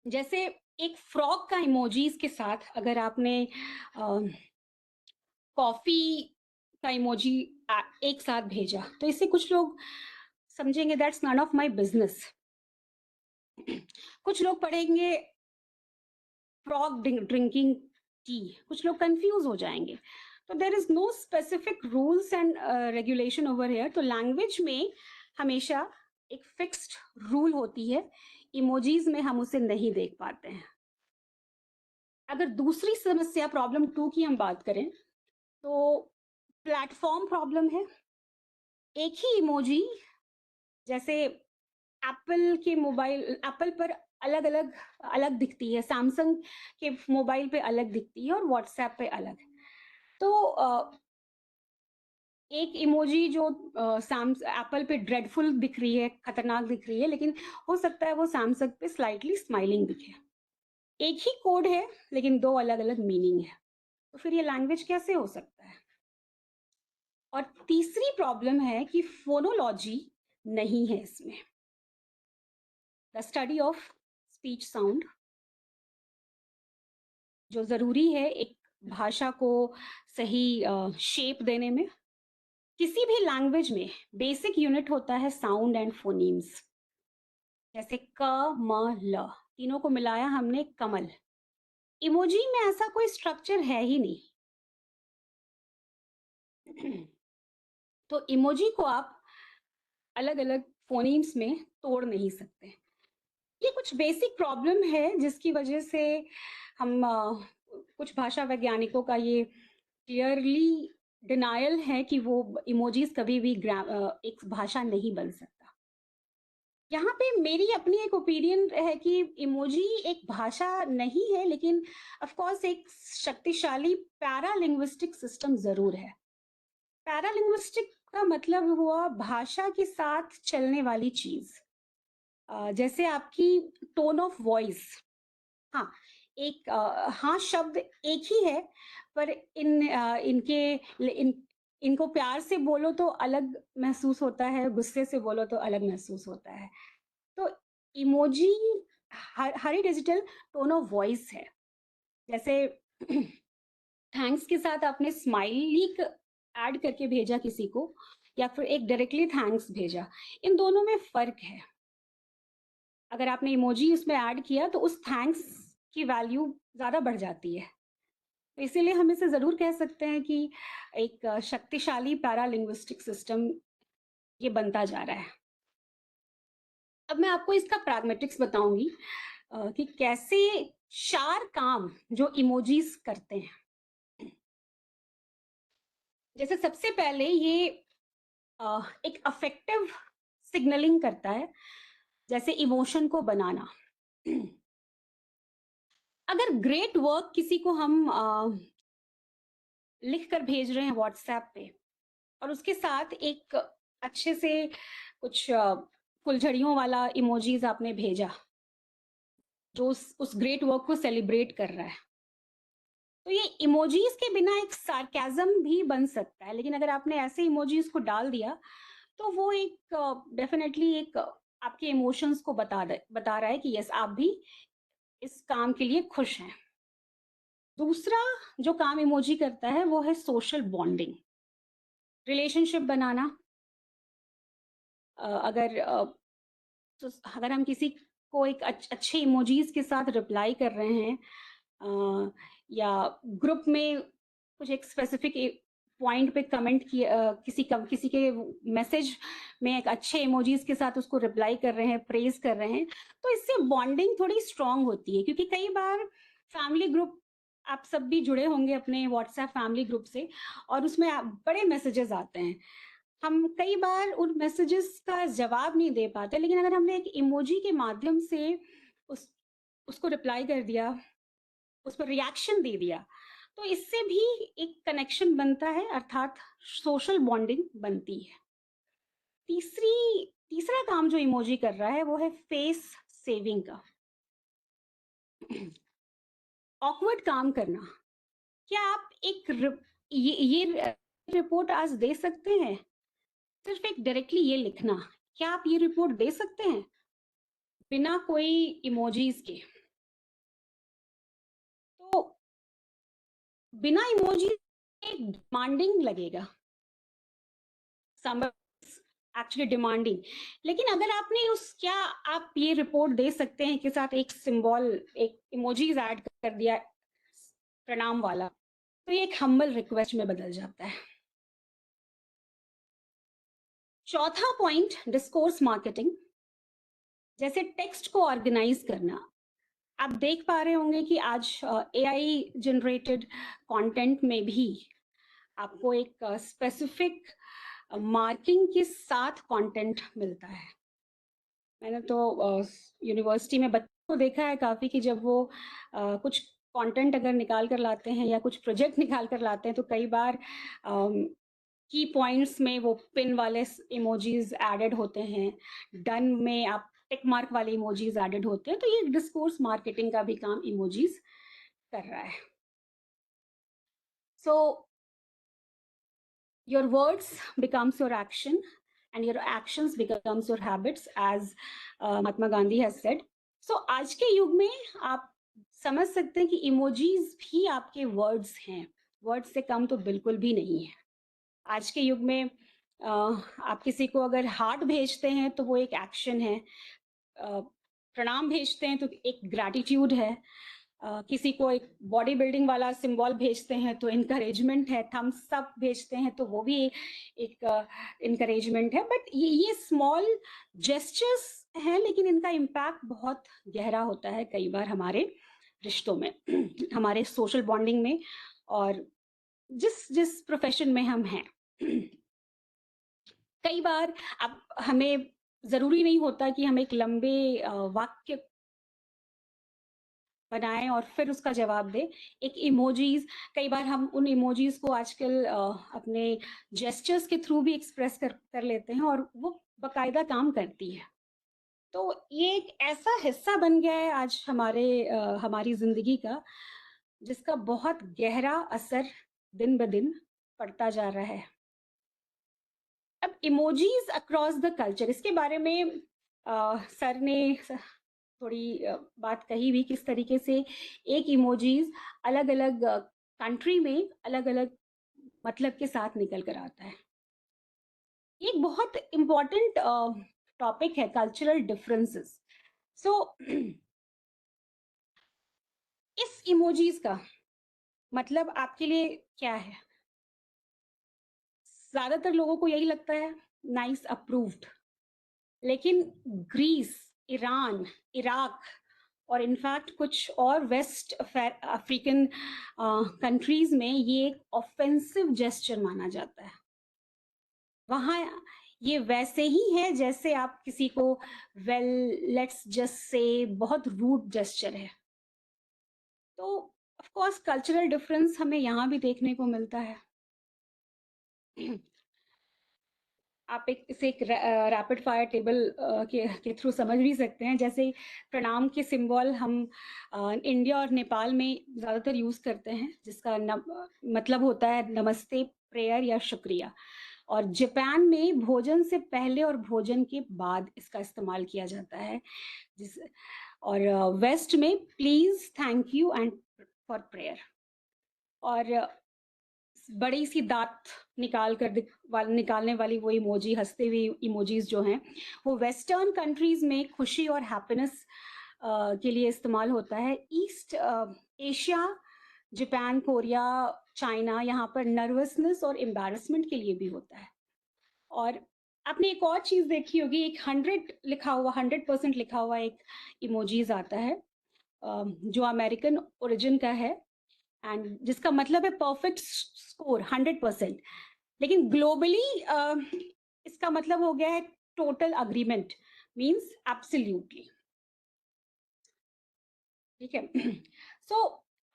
जैसे एक फ्रॉग का इमोजीज के साथ अगर आपने कॉफी का इमोजी एक साथ भेजा तो इससे कुछ लोग समझेंगे that's none of my business. कुछ लोग पढ़ेंगे फ्रॉग ड्रिंकिंग टी, कुछ लोग कंफ्यूज हो जाएंगे। तो there is no specific rules and regulation over here. तो लैंग्वेज में हमेशा एक फिक्स्ड रूल होती है, इमोजीज में हम उसे नहीं देख पाते हैं। अगर दूसरी समस्या प्रॉब्लम 2 की हम बात करें तो प्लेटफॉर्म प्रॉब्लम है। एक ही इमोजी जैसे एप्पल पर अलग अलग अलग दिखती है, सैमसंग के मोबाइल पे अलग दिखती है और व्हाट्सएप पे अलग। तो एक इमोजी जो एप्पल पे ड्रेडफुल दिख रही है, खतरनाक दिख रही है, लेकिन हो सकता है वो सैमसंग पे स्लाइटली स्माइलिंग दिखे। एक ही कोड है लेकिन 2 अलग अलग मीनिंग है। तो फिर ये लैंग्वेज कैसे हो सकता है? और तीसरी प्रॉब्लम है कि फोनोलॉजी नहीं है इसमें, the study of speech sound, जो जरूरी है एक भाषा को सही शेप देने में। किसी भी लैंग्वेज में बेसिक यूनिट होता है साउंड एंड फोनीम्स, जैसे क म ल, तीनों को मिलाया हमने कमल। इमोजी में ऐसा कोई स्ट्रक्चर है ही नहीं। तो इमोजी को आप अलग अलग फोनीम्स में तोड़ नहीं सकते। ये कुछ बेसिक प्रॉब्लम है जिसकी वजह से हम कुछ भाषा वैज्ञानिकों का ये क्लियरली डिनायल है कि वो इमोजीज कभी भी एक भाषा नहीं बन सकता। यहाँ पे मेरी अपनी एक ओपिनियन है कि इमोजी एक भाषा नहीं है, लेकिन ऑफ कोर्स एक शक्तिशाली पैरालिंग्विस्टिक सिस्टम जरूर है। पैरालिंग्विस्टिक का मतलब हुआ भाषा के साथ चलने वाली चीज। जैसे आपकी टोन ऑफ वॉइस, हाँ एक हाँ शब्द एक ही है, पर इनको प्यार से बोलो तो अलग महसूस होता है, गुस्से से बोलो तो अलग महसूस होता है। तो emoji her he digital tone of voice है। जैसे थैंक्स के साथ आपने स्माइली ऐड करके भेजा किसी को, या फिर एक डायरेक्टली थैंक्स भेजा, इन दोनों में फर्क है। अगर आपने इमोजी उसमें ऐड किया तो उस थैंक्स की वैल्यू ज्यादा बढ़ जाती है। तो इसीलिए हम इसे जरूर कह सकते हैं कि एक शक्तिशाली पैरालिंग्विस्टिक सिस्टम ये बनता जा रहा है। अब मैं आपको इसका प्रैग्मेटिक्स बताऊंगी कि कैसे 4 काम जो इमोजीज करते हैं। जैसे सबसे पहले ये एक अफेक्टिव सिग्नलिंग करता है, जैसे इमोशन को बनाना। अगर ग्रेट वर्क किसी को हम लिख कर भेज रहे हैं व्हाट्सएप पे और उसके साथ एक अच्छे से कुछ फुलझड़ियों वाला इमोजीज आपने भेजा जो उस ग्रेट वर्क को सेलिब्रेट कर रहा है, तो ये इमोजीज के बिना एक सार्केज्म भी बन सकता है। लेकिन अगर आपने ऐसे इमोजीज को डाल दिया तो वो एक डेफिनेटली एक आपके इमोशंस को बता रहा है कि यस आप भी इस काम के लिए खुश हैं। दूसरा जो काम इमोजी करता है वो है सोशल बॉन्डिंग, रिलेशनशिप बनाना। अगर हम किसी को एक अच्छे इमोजीज के साथ रिप्लाई कर रहे हैं या ग्रुप में कुछ एक स्पेसिफिक पॉइंट पे कमेंट किया, किसी के मैसेज में एक अच्छे इमोजीज के साथ उसको रिप्लाई कर रहे हैं, प्रेज कर रहे हैं, तो इससे बॉन्डिंग थोड़ी स्ट्रांग होती है। क्योंकि कई बार फैमिली ग्रुप, आप सब भी जुड़े होंगे अपने व्हाट्सएप फैमिली ग्रुप से, और उसमें बड़े मैसेजेस आते हैं। हम कई बार उन मैसेजेस का जवाब नहीं दे पाते, लेकिन अगर हमने एक इमोजी के माध्यम से उसको रिप्लाई कर दिया, उस पर रिएक्शन दे दिया, तो इससे भी एक कनेक्शन बनता है, अर्थात सोशल बॉन्डिंग बनती है। तीसरा काम जो इमोजी कर रहा है वो है फेस सेविंग का। ऑकवर्ड काम करना। क्या आप ये रिपोर्ट आज दे सकते हैं? सिर्फ एक डायरेक्टली ये लिखना, क्या आप ये रिपोर्ट दे सकते हैं बिना कोई इमोजीज के? तो बिना इमोजी एक डिमांडिंग लगेगा, एक्चुअली डिमांडिंग। लेकिन अगर आपने क्या आप ये रिपोर्ट दे सकते हैं के साथ एक सिंबल, एक इमोजीज ऐड कर दिया प्रणाम वाला, तो ये एक हम्बल रिक्वेस्ट में बदल जाता है। चौथा पॉइंट, डिस्कोर्स मार्केटिंग, जैसे टेक्स्ट को ऑर्गेनाइज करना। आप देख पा रहे होंगे कि आज एआई जनरेटेड कंटेंट में भी आपको एक स्पेसिफिक मार्किंग के साथ कंटेंट मिलता है। मैंने तो यूनिवर्सिटी में बच्चों को देखा है काफ़ी कि जब वो कुछ कंटेंट अगर निकाल कर लाते हैं या कुछ प्रोजेक्ट निकाल कर लाते हैं, तो कई बार की पॉइंट्स में वो पिन वाले इमोजीज एडेड होते हैं, डन में आप टिक मार्क वाले इमोजीज एडेड होते हैं। तो ये डिस्कोर्स मार्केटिंग का भी काम इमोजीज कर रहा है। सो your words becomes your action and your actions becomes your habits, as Mahatma Gandhi has said. So आज के युग में आप समझ सकते हैं कि इमोजीज भी आपके वर्ड्स हैं, वर्ड्स से कम तो बिल्कुल भी नहीं है। आज के युग में आप किसी को अगर हार्ट भेजते हैं तो वो एक एक्शन है, प्रणाम भेजते हैं तो एक ग्रैटिट्यूड है, किसी को एक बॉडी बिल्डिंग वाला सिंबल भेजते हैं तो इनकरेजमेंट है, थम्स अप भेजते हैं तो वो भी एक इनकरेजमेंट है। बट ये स्मॉल जेस्चर्स हैं, लेकिन इनका इम्पैक्ट बहुत गहरा होता है कई बार हमारे रिश्तों में, हमारे सोशल बॉन्डिंग में, और जिस प्रोफेशन में हम हैं। कई बार अब हमें जरूरी नहीं होता कि हम एक लंबे वाक्य बनाएं और फिर उसका जवाब दें। एक इमोजीज, कई बार हम उन इमोजीज को आजकल अपने जेस्चर्स के थ्रू भी एक्सप्रेस कर लेते हैं और वो बाकायदा काम करती है। तो ये एक ऐसा हिस्सा बन गया है आज हमारी जिंदगी का, जिसका बहुत गहरा असर दिन ब दिन पड़ता जा रहा है। अब इमोजीज अक्रॉस द कल्चर, इसके बारे में सर ने थोड़ी बात कही भी, किस तरीके से एक इमोजीज अलग अलग कंट्री में अलग अलग मतलब के साथ निकल कर आता है। एक बहुत इम्पोर्टेंट टॉपिक है कल्चरल डिफरेंसेस। सो इस इमोजीज का मतलब आपके लिए क्या है? ज्यादातर लोगों को यही लगता है नाइस, अप्रूव्ड, लेकिन ग्रीस, ईरान, इराक और इनफैक्ट कुछ और वेस्ट अफ्रीकन कंट्रीज में ये एक ऑफेंसिव जेस्चर माना जाता है। वहाँ ये वैसे ही है जैसे आप किसी को वेल लेट्स जस्ट से, बहुत रूड जेस्चर है। तो ऑफ कोर्स कल्चरल डिफरेंस हमें यहाँ भी देखने को मिलता है। आप इसे एक रैपिड फायर टेबल के थ्रू समझ भी सकते हैं। जैसे प्रणाम के सिंबल हम इंडिया और नेपाल में ज़्यादातर यूज़ करते हैं, जिसका मतलब होता है नमस्ते, प्रेयर या शुक्रिया। और जापान में भोजन से पहले और भोजन के बाद इसका इस्तेमाल किया जाता है। और वेस्ट में please, thank you and for prayer. और बड़ी सी दांत निकालने वाली वो इमोजी, हंसते हुए इमोजीज जो हैं, वो वेस्टर्न कंट्रीज में खुशी और हैप्पीनेस के लिए इस्तेमाल होता है। East Asia, Japan, Korea, China, यहाँ पर नर्वसनेस और एम्बैरसमेंट के लिए भी होता है। और आपने एक और चीज देखी होगी, एक 100% लिखा हुआ एक इमोजीज आता है जो अमेरिकन ओरिजिन का है, एंड जिसका मतलब है परफेक्ट स्कोर, 100%। लेकिन ग्लोबली इसका मतलब हो गया है टोटल अग्रीमेंट, मींस एब्सोल्युटली। ठीक है। सो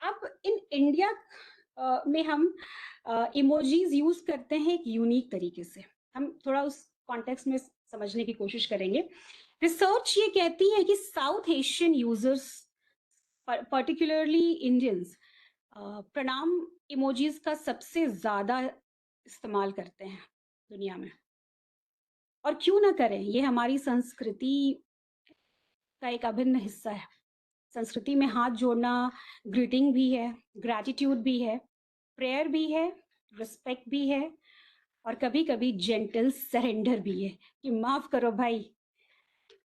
अब इन इंडिया में हम इमोजीज यूज करते हैं एक यूनिक तरीके से। हम थोड़ा उस कॉन्टेक्स्ट में समझने की कोशिश करेंगे। रिसर्च ये कहती है कि south Asian users, particularly Indians, प्रणाम इमोजीज का सबसे ज्यादा इस्तेमाल करते हैं दुनिया में। और क्यों ना करें, ये हमारी संस्कृति का एक अभिन्न हिस्सा है। संस्कृति में हाथ जोड़ना ग्रीटिंग भी है, ग्रैटिट्यूड भी है, प्रेयर भी है, रिस्पेक्ट भी है, और कभी कभी जेंटल सरेंडर भी है कि माफ करो भाई,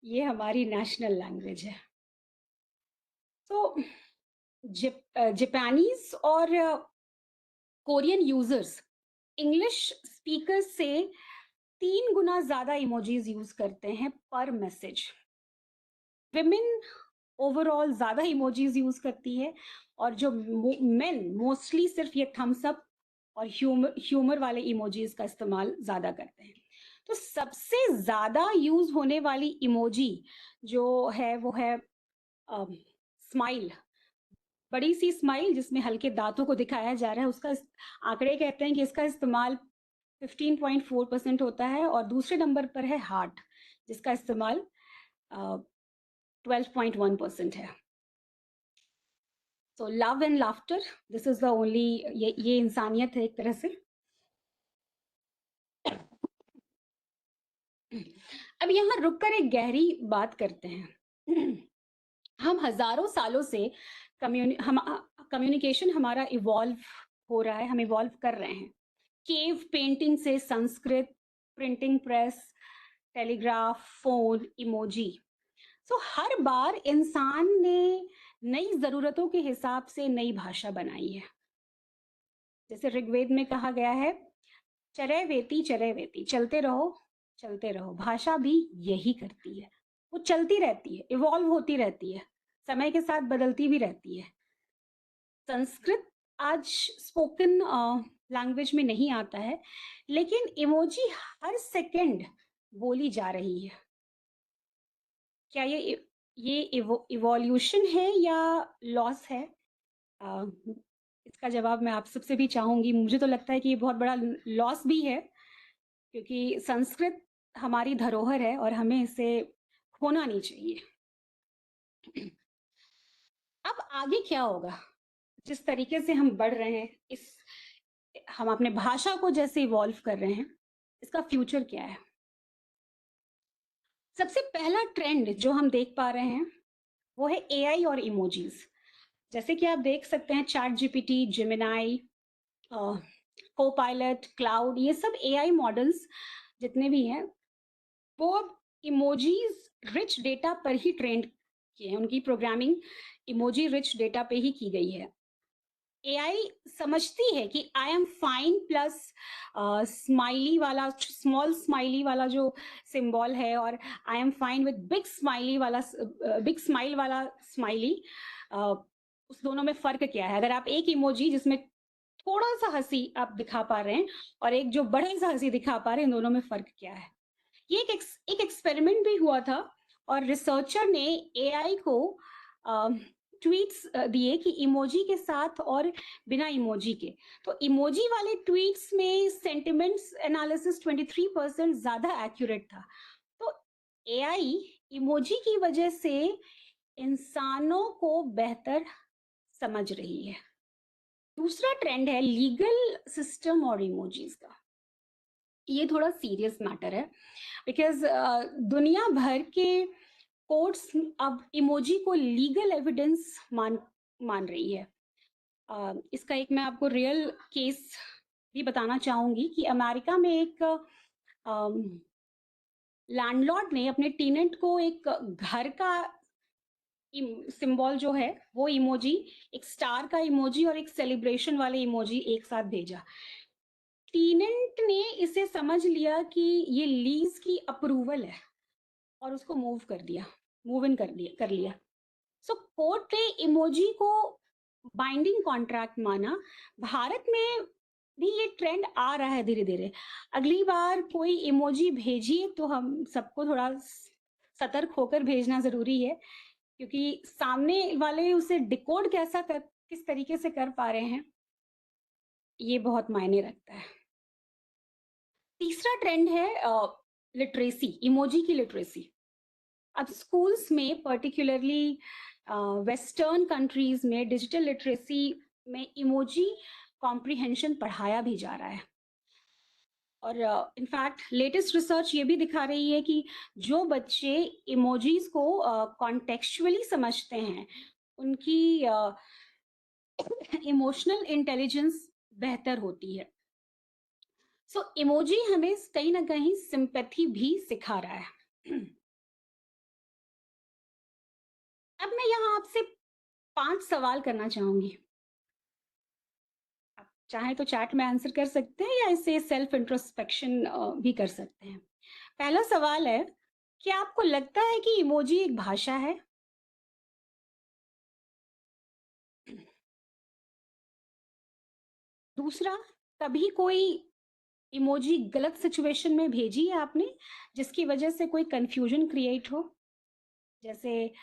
ये हमारी नेशनल लैंग्वेज है। तो जापानीज और कोरियन यूजर्स इंग्लिश स्पीकर्स से 3 गुना ज्यादा इमोजीज यूज करते हैं पर मैसेज। विमेन ओवरऑल ज्यादा इमोजीज यूज करती है, और जो मेन मोस्टली सिर्फ ये थम्स अप और ह्यूमर वाले इमोजीज का इस्तेमाल ज्यादा करते हैं। तो सबसे ज्यादा यूज होने वाली इमोजी जो है वो है स्माइल, बड़ी सी स्माइल जिसमें हल्के दांतों को दिखाया जा रहा है। उसका आंकड़े कहते हैं कि इसका इस्तेमाल 15.4% होता है, और दूसरे नंबर पर है हार्ट जिसका इस्तेमाल 12.1% है। So love and laughter, this is the only, ये इंसानियत है एक तरह से। अब यहाँ रुककर एक गहरी बात करते हैं। हम हजारों सालों से कम्युनिकेशन हमारा इवॉल्व हो रहा है, हम इवॉल्व कर रहे हैं। केव पेंटिंग से Sanskrit, printing press, telegraph, phone, emoji. So हर बार इंसान ने नई जरूरतों के हिसाब से नई भाषा बनाई है। जैसे ऋग्वेद में कहा गया है, चरय वेती, चलते रहो। भाषा भी यही करती है, वो चलती रहती है, इवॉल्व होती रहती है, समय के साथ बदलती भी रहती है। संस्कृत आज स्पोकन लैंग्वेज में नहीं आता है, लेकिन इमोजी हर सेकंड बोली जा रही है। क्या ये इवोल्यूशन है या लॉस है? इसका जवाब मैं आप सबसे भी चाहूंगी। मुझे तो लगता है कि ये बहुत बड़ा लॉस भी है, क्योंकि संस्कृत हमारी धरोहर है और हमें इसे खोना नहीं चाहिए। अब आगे क्या होगा? जिस तरीके से हम बढ़ रहे हैं, हम अपने भाषा को जैसे इवॉल्व कर रहे हैं, इसका फ्यूचर क्या है? सबसे पहला ट्रेंड जो हम देख पा रहे हैं वो है एआई और इमोजीज। जैसे कि आप देख सकते हैं, chat GPT, Gemini, Copilot, cloud, ये सब एआई मॉडल्स जितने भी हैं वो अब इमोजीज रिच डेटा पर ही ट्रेंड किए हैं। उनकी प्रोग्रामिंग इमोजी रिच डेटा पे ही की गई है। एआई समझती है कि I am fine plus smiley वाला, स्मॉल स्माइली वाला जो सिंबल है, और I am fine with big smiley वाला, बिग स्माइल वाला स्माइली, उस दोनों में फर्क क्या है? अगर आप एक इमोजी जिसमें थोड़ा सा हंसी आप दिखा पा रहे हैं और एक जो बड़े सा हंसी दिखा पा रहे हैं, इन दोनों में फर्क क्या है? ये एक एक्सपेरिमेंट भी हुआ था, और रिसर्चर ने एआई को ट्वीट्स दिए कि इमोजी के साथ और बिना इमोजी के। तो इमोजी वाले ट्वीट्स में सेंटिमेंट्स एनालिसिस 23% ज्यादा एक्यूरेट था। तो एआई इमोजी की वजह से इंसानों को बेहतर समझ रही है। दूसरा ट्रेंड है लीगल सिस्टम और इमोजीज का। ये थोड़ा सीरियस मैटर है, बिकॉज दुनिया भर के कोर्ट्स अब इमोजी को लीगल एविडेंस मान रही है। इसका एक मैं आपको रियल केस भी बताना चाहूंगी कि अमेरिका में एक लैंडलॉर्ड ने अपने टेनेंट को एक घर का सिंबल जो है वो इमोजी, एक स्टार का इमोजी और एक सेलिब्रेशन वाले इमोजी एक साथ भेजा। टेनेंट ने इसे समझ लिया कि ये लीज की अप्रूवल है और उसको मूव इन कर लिया। सो कोर्ट ने इमोजी को बाइंडिंग कॉन्ट्रैक्ट माना। भारत में भी ये ट्रेंड आ रहा है धीरे धीरे। अगली बार कोई इमोजी भेजिए तो हम सबको थोड़ा सतर्क होकर भेजना जरूरी है, क्योंकि सामने वाले उसे डिकोड कैसे किस तरीके से कर पा रहे हैं, ये बहुत मायने रखता है। तीसरा ट्रेंड है लिटरेसी, इमोजी की लिटरेसी। अब स्कूल्स में पर्टिकुलरली वेस्टर्न कंट्रीज में डिजिटल लिटरेसी में इमोजी कॉम्प्रिहेंशन पढ़ाया भी जा रहा है। और इनफैक्ट लेटेस्ट रिसर्च ये भी दिखा रही है कि जो बच्चे इमोजीज को कॉन्टेक्चुअली समझते हैं, उनकी इमोशनल इंटेलिजेंस बेहतर होती है। सो इमोजी हमें कहीं ना कहीं सिंपैथी भी सिखा रहा है। अब मैं यहाँ आपसे 5 सवाल करना चाहूंगी। आप चाहे तो चैट में आंसर कर सकते हैं या इसे सेल्फ इंट्रोस्पेक्शन भी कर सकते हैं। पहला सवाल है, क्या आपको लगता है कि इमोजी एक भाषा है? दूसरा, कभी कोई इमोजी गलत सिचुएशन में भेजी है आपने, जिसकी वजह से कोई कंफ्यूजन क्रिएट हो? जैसे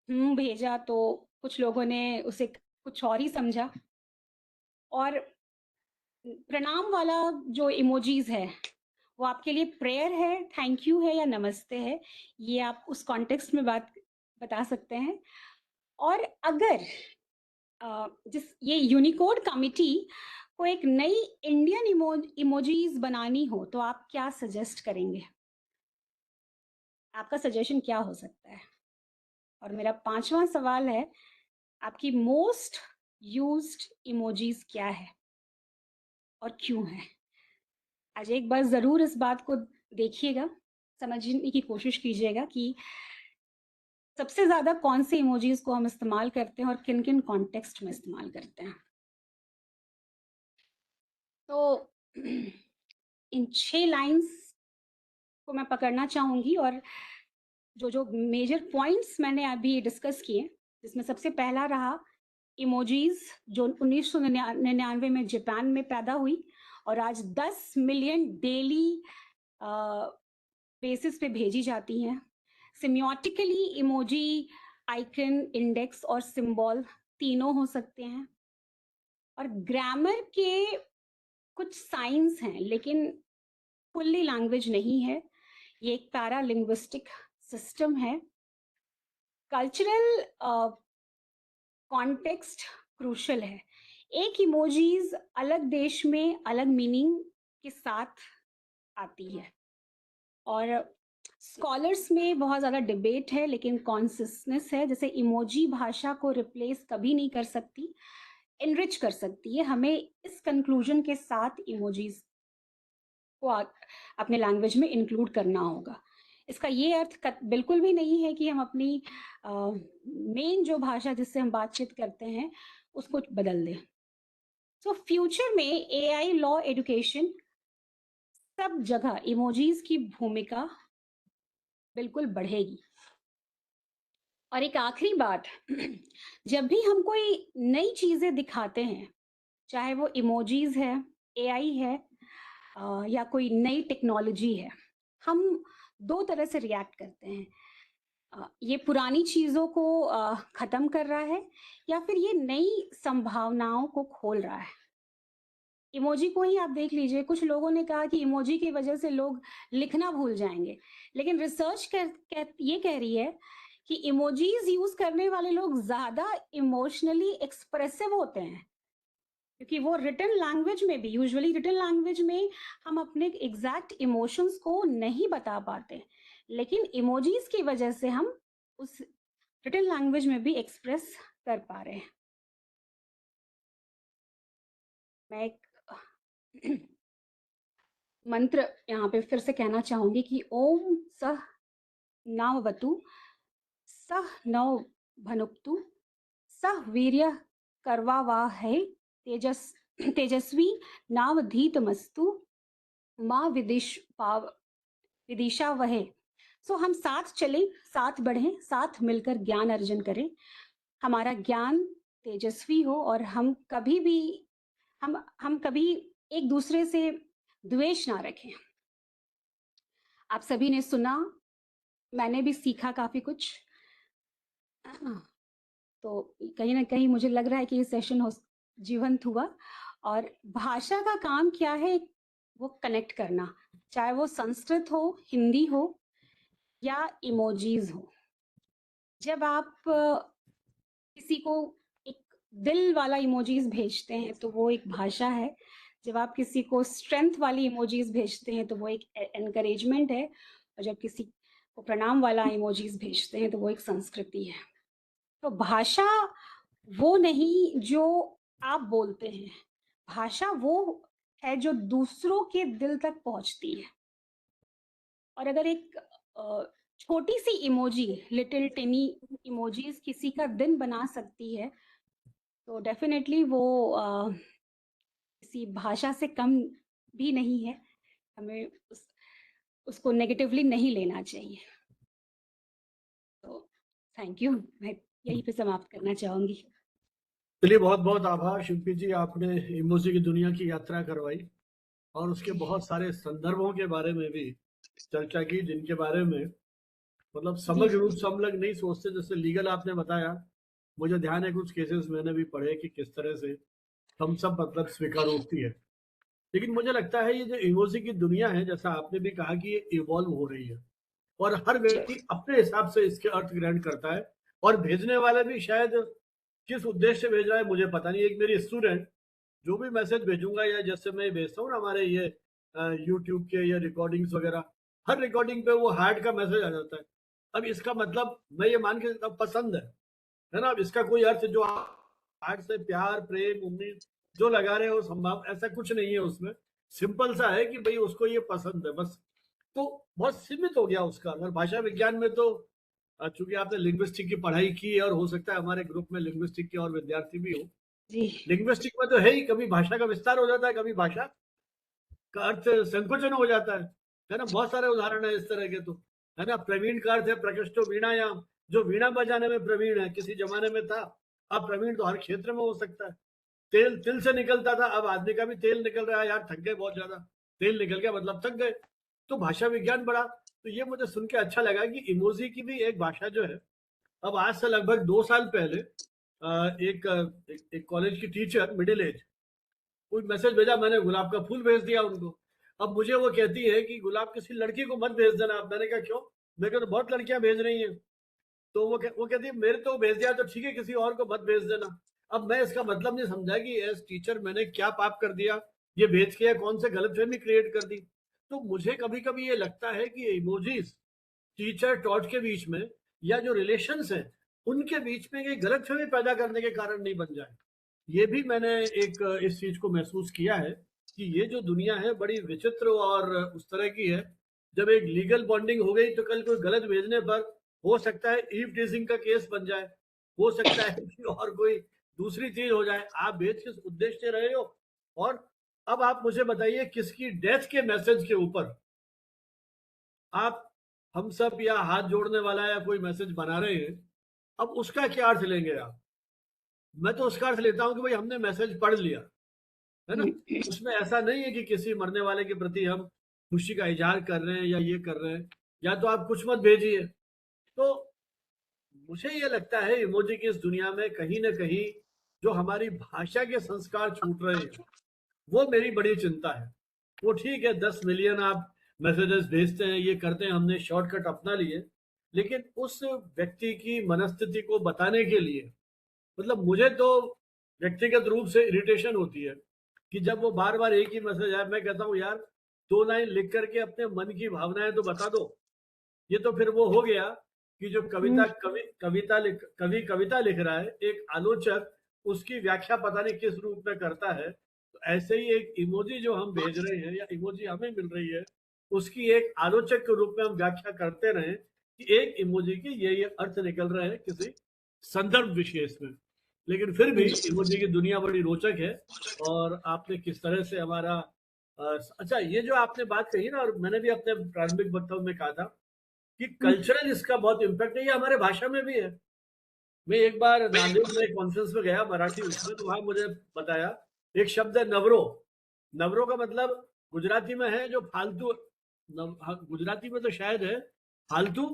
भेजा तो कुछ लोगों ने उसे कुछ और ही समझा। और प्रणाम वाला जो इमोजीज है, वो आपके लिए प्रेयर है, थैंक यू है या नमस्ते है? ये आप उस कॉन्टेक्स्ट में बात बता सकते हैं। और अगर जिस ये यूनिकोड कमिटी को एक नई इंडियन इमोजीज बनानी हो, तो आप क्या सजेस्ट करेंगे? आपका सजेशन क्या हो सकता है? और मेरा 5वां सवाल है, आपकी मोस्ट यूज्ड इमोजीज क्या है और क्यों है? आज एक बार जरूर इस बात को देखिएगा, समझने की कोशिश कीजिएगा कि सबसे ज्यादा कौन से इमोजीज को हम इस्तेमाल करते हैं और किन किन कॉन्टेक्स्ट में इस्तेमाल करते हैं। तो इन 6 लाइंस को मैं पकड़ना चाहूंगी और जो जो मेजर पॉइंट्स मैंने अभी डिस्कस किए, जिसमें सबसे पहला रहा इमोजीज, जो 1999 में जापान में पैदा हुई और आज 10 मिलियन डेली बेसिस पे भेजी जाती हैं। सिम्योटिकली इमोजी आइकन, इंडेक्स और सिंबल तीनों हो सकते हैं। और ग्रामर के कुछ साइंस हैं, लेकिन फुल्ली लैंग्वेज नहीं है। ये एक पैरालिंग्विस्टिक सिस्टम है। कल्चरल कॉन्टेक्स्ट क्रूशल है। एक इमोजीज अलग देश में अलग मीनिंग के साथ आती है और स्कॉलर्स में बहुत ज़्यादा डिबेट है, लेकिन कॉन्सिस्टेंस है। जैसे इमोजी भाषा को रिप्लेस कभी नहीं कर सकती, एनरिच कर सकती है। हमें इस कंक्लूजन के साथ इमोजीज को अपने लैंग्वेज में इंक्लूड करना होगा। इसका ये अर्थ बिल्कुल भी नहीं है कि हम अपनी मेन जो भाषा जिससे हम बातचीत करते हैं उसको बदल दें। सो फ्यूचर में एआई, लॉ, एजुकेशन, सब जगह इमोजीज की भूमिका बिल्कुल बढ़ेगी। और एक आखिरी बात, जब भी हम कोई नई चीजें दिखाते हैं, चाहे वो इमोजीज है, एआई है या कोई नई टेक्नोलॉजी है, हम 2 तरह से रिएक्ट करते हैं। ये पुरानी चीजों को खत्म कर रहा है या फिर ये नई संभावनाओं को खोल रहा है। इमोजी को ही आप देख लीजिए, कुछ लोगों ने कहा कि इमोजी की वजह से लोग लिखना भूल जाएंगे, लेकिन रिसर्च ये कह रही है कि इमोजीज यूज करने वाले लोग ज्यादा इमोशनली एक्सप्रेसिव होते हैं, क्योंकि वो रिटन लैंग्वेज में भी, यूजुअली रिटन लैंग्वेज में हम अपने एग्जैक्ट इमोशंस को नहीं बता पाते, लेकिन इमोजीज की वजह से हम उस रिटन लैंग्वेज में भी एक्सप्रेस कर पा रहे हैं। मैं एक मंत्र यहाँ पे फिर से कहना चाहूंगी कि ओम सह नावतु सह नव भनुक्तु सह वीर्य करवावहै तेजस्वी नावधीतमस्तु माँ विदिशा वहे। सो हम साथ चलें, साथ बढ़ें, साथ मिलकर ज्ञान अर्जन करें, हमारा ज्ञान तेजस्वी हो और हम कभी भी हम कभी एक दूसरे से द्वेष ना रखें। आप सभी ने सुना, मैंने भी सीखा काफी कुछ। तो कहीं ना कहीं मुझे लग रहा है कि ये सेशन जीवंत हुआ। और भाषा का काम क्या है, वो कनेक्ट करना, चाहे वो संस्कृत हो, हिंदी हो या इमोजीज हो। जब आप किसी को एक दिल वाला इमोजीज भेजते हैं तो वो एक भाषा है। जब आप किसी को स्ट्रेंथ वाली इमोजीज भेजते हैं तो वो एक एनकरेजमेंट है। और जब किसी को प्रणाम वाला इमोजीज भेजते हैं तो वो एक संस्कृति है। तो भाषा वो नहीं जो आप बोलते हैं, भाषा वो है जो दूसरों के दिल तक पहुंचती है। और अगर एक छोटी सी इमोजी, लिटिल टिनी इमोजीज किसी का दिन बना सकती है, तो डेफिनेटली वो किसी भाषा से कम भी नहीं है। हमें उसको नेगेटिवली नहीं लेना चाहिए। तो थैंक यू, मैं यहीं पे समाप्त करना चाहूंगी। चलिए, बहुत बहुत आभार शिल्पी जी, आपने इमोजी की दुनिया की यात्रा करवाई और उसके बहुत सारे संदर्भों के बारे में भी चर्चा की, जिनके बारे में मतलब समग्र रूप से हम लोग नहीं सोचते। जैसे लीगल आपने बताया, मुझे ध्यान है कुछ केसेस मैंने भी पढ़े कि किस तरह से हम सब मतलब स्वीकारोक्ति है। लेकिन मुझे लगता है ये जो इमोजी की दुनिया है, जैसा आपने भी कहा कि ये इवॉल्व हो रही है और हर व्यक्ति अपने हिसाब से इसके अर्थ ग्रहण करता है, और भेजने वाला भी शायद किस उद्देश्य से भेज रहा है मुझे पता नहीं। एक मेरी स्टूडेंट जो भी मैसेज भेजूंगा या जैसे मैं भेजता हूँ ना हमारे ये यूट्यूब के या रिकॉर्डिंग्स वगैरह, हर रिकॉर्डिंग पे वो हार्ट का मैसेज आ जाता है। अब इसका मतलब मैं ये मान के पसंद है ना। अब इसका कोई अर्थ जो हार्ट से प्यार, प्रेम, उम्मीद जो लगा रहे हो संभव, ऐसा कुछ नहीं है उसमें। सिंपल सा है कि भाई उसको ये पसंद है बस। तो बहुत सीमित हो गया उसका। अगर भाषा विज्ञान में तो चूंकि आपने लिंग्विस्टिक की पढ़ाई की है और हो सकता है हमारे ग्रुप में लिंग्विस्टिक के और विद्यार्थी भी हो, जी लिंग्विस्टिक में तो है ही, कभी भाषा का विस्तार हो जाता है, कभी भाषा का अर्थ संकुचन हो जाता है ना। बहुत सारे उदाहरण है इस तरह के, तो है ना। प्रवीण का अर्थ है प्रकृष्टो वीणायाम, जो वीणा बजाने में प्रवीण है, किसी जमाने में था। अब प्रवीण तो हर क्षेत्र में हो सकता है। तेल तिल से निकलता था, अब आदमी का भी तेल निकल रहा है। यार थक गए बहुत ज्यादा, तेल निकल गया मतलब थक गए। तो भाषा विज्ञान बड़ा, तो ये मुझे सुन के अच्छा लगा कि इमोजी की भी एक भाषा जो है। अब आज से लगभग 2 साल पहले एक कॉलेज की टीचर, मिडिल एज, कोई मैसेज भेजा, मैंने गुलाब का फूल भेज दिया उनको। अब मुझे वो कहती है कि गुलाब किसी लड़की को मत भेज देना। मैंने कहा क्यों? मैं कहता तो बहुत लड़कियां भेज रही हैं। तो वो कहती है मेरे तो भेज दिया तो ठीक है, किसी और को मत भेज देना। अब मैं इसका मतलब नहीं समझा कि एज टीचर मैंने क्या पाप कर दिया ये भेज के, कौन से गलतफहमी क्रिएट कर दी। तो मुझे कभी कभी ये लगता है कि इमोजीज टीचर टॉट के बीच में या जो रिलेशंस हैं उनके बीच में ये गलतफहमी पैदा करने के कारण नहीं बन जाए। ये भी मैंने एक इस चीज को महसूस किया है कि ये जो दुनिया है बड़ी विचित्र और उस तरह की है। जब एक लीगल बॉन्डिंग हो गई तो कल कोई गलत भेजने पर हो सकता है ईव टीजिंग का केस बन जाए, हो सकता है कि और कोई दूसरी चीज हो जाए। आप भेज किस उद्देश्य से रहे हो? और अब आप मुझे बताइए, किसकी डेथ के मैसेज के ऊपर आप हम सब या हाथ जोड़ने वाला या कोई मैसेज बना रहे हैं, अब उसका क्या अर्थ लेंगे आप? मैं तो उसका अर्थ लेता हूं कि भाई हमने मैसेज पढ़ लिया, है ना। उसमें ऐसा नहीं है कि किसी मरने वाले के प्रति हम खुशी का इजहार कर रहे हैं या ये कर रहे हैं, या तो आप कुछ मत भेजिए। तो मुझे ये लगता है इमोजी की इस दुनिया में कहीं ना कहीं जो हमारी भाषा के संस्कार छूट रहे हैं, वो मेरी बड़ी चिंता है। वो ठीक है 10 मिलियन आप मैसेजेस भेजते हैं, ये करते हैं, हमने शॉर्टकट अपना लिए, लेकिन उस व्यक्ति की मनस्थिति को बताने के लिए मतलब मुझे तो व्यक्तिगत रूप से इरिटेशन होती है कि जब वो बार बार एक ही मैसेज आए। मैं कहता हूँ यार 2 लाइन लिख करके अपने मन की भावनाएं तो बता दो। ये तो फिर वो हो गया कि जो कवि कविता लिख रहा है, एक आलोचक उसकी व्याख्या पता नहीं किस रूप में करता है। तो ऐसे ही एक इमोजी जो हम भेज रहे हैं या इमोजी हमें मिल रही है, उसकी एक आलोचक के रूप में हम व्याख्या करते रहे कि एक इमोजी की ये अर्थ निकल रहे हैं किसी संदर्भ विशेष में। लेकिन फिर भी इमोजी की दुनिया बड़ी रोचक है। और आपने किस तरह से हमारा अच्छा, ये जो आपने बात कही ना, और मैंने भी अपने प्रारंभिक वक्तव्य में कहा था कि कल्चरल इसका बहुत इम्पैक्ट है, ये हमारे भाषा में भी है। मैं एक बार नांदेड़ में एक कॉन्फ्रेंस में गया मराठी उसमें, तो वहां मुझे बताया एक शब्द है नवरो। नवरो का मतलब गुजराती में है जो फालतू, गुजराती में तो शायद है फालतू,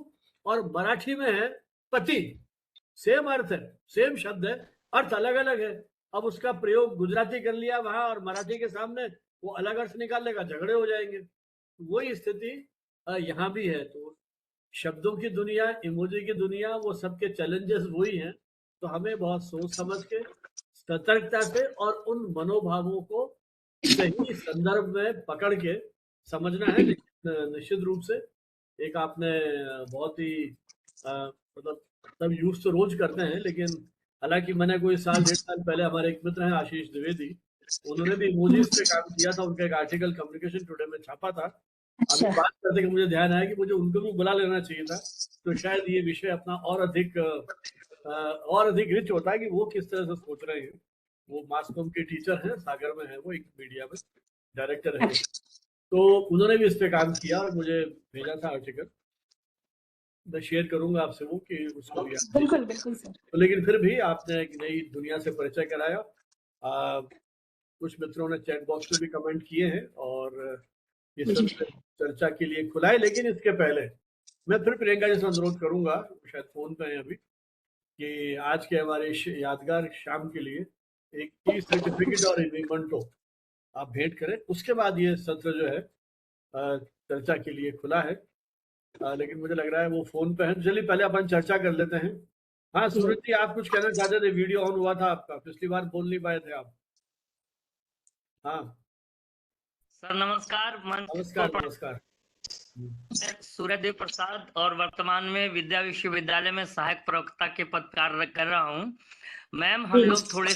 और मराठी में है पति। सेम अर्थ है, सेम शब्द है, अर्थ अलग अलग है। अब उसका प्रयोग गुजराती कर लिया वहां और मराठी के सामने, वो अलग अर्थ निकाल लेगा, झगड़े हो जाएंगे। वही स्थिति यहाँ भी है। तो शब्दों की दुनिया, इमोजी की दुनिया, वो सबके चैलेंजेस वही हैं। तो हमें बहुत सोच समझ के, सतर्कता से और उन मनोभावों को सही संदर्भ में पकड़ के समझना है। लेकिन निश्चित रूप से एक आपने बहुत ही मतलब सब यूज तो रोज करते हैं, लेकिन हालांकि मैंने कोई साल 1.5 साल पहले, हमारे एक मित्र हैं आशीष द्विवेदी, उन्होंने भी इमोजीज पे काम किया था, उनका एक आर्टिकल कम्युनिकेशन टुडे में छापा था। अभी बात करते कि मुझे ध्यान आया कि मुझे उनको भी बुला लेना चाहिए था, तो शायद ये विषय अपना और अधिक रिच होता है कि वो किस तरह से सोच रहे हैं। वो मास कॉम के टीचर हैं, सागर में है, वो एक मीडिया में डायरेक्टर है। तो उन्होंने भी इस पे काम किया और मुझे भेजा था आर्टिकल, मैं शेयर करूंगा आपसे वो, कि उसको भी बिल्कुल बिल्कुल सर। तो लेकिन फिर भी आपने एक नई दुनिया से परिचय कराया। कुछ मित्रों ने चैट बॉक्स में भी कमेंट किए हैं और ये सब चर्चा के लिए खुला है। लेकिन इसके पहले मैं फिर प्रियंका जी से अनुरोध करूंगा, शायद फोन पे हैं अभी, कि आज के हमारे यादगार शाम के लिए एक की सर्टिफिकेट और मेमेंटो आप भेंट करें। उसके बाद ये सत्र जो है चर्चा के लिए खुला है। लेकिन मुझे लग रहा है वो फोन पे है, तो चलिए पहले अपन चर्चा कर लेते हैं। हाँ सूरज जी, आप कुछ कहना चाहते थे? वीडियो ऑन हुआ था आपका, पिछली बार बोल नहीं पाए थे आप। हाँ सर नमस्कार। नमस्कार। नमस्कार। सूर्यदेव प्रसाद और वर्तमान में विद्या विश्वविद्यालय में सहायक प्रवक्ता के पद कार्य कर रहा हूँ। मैम हम लोग थोड़े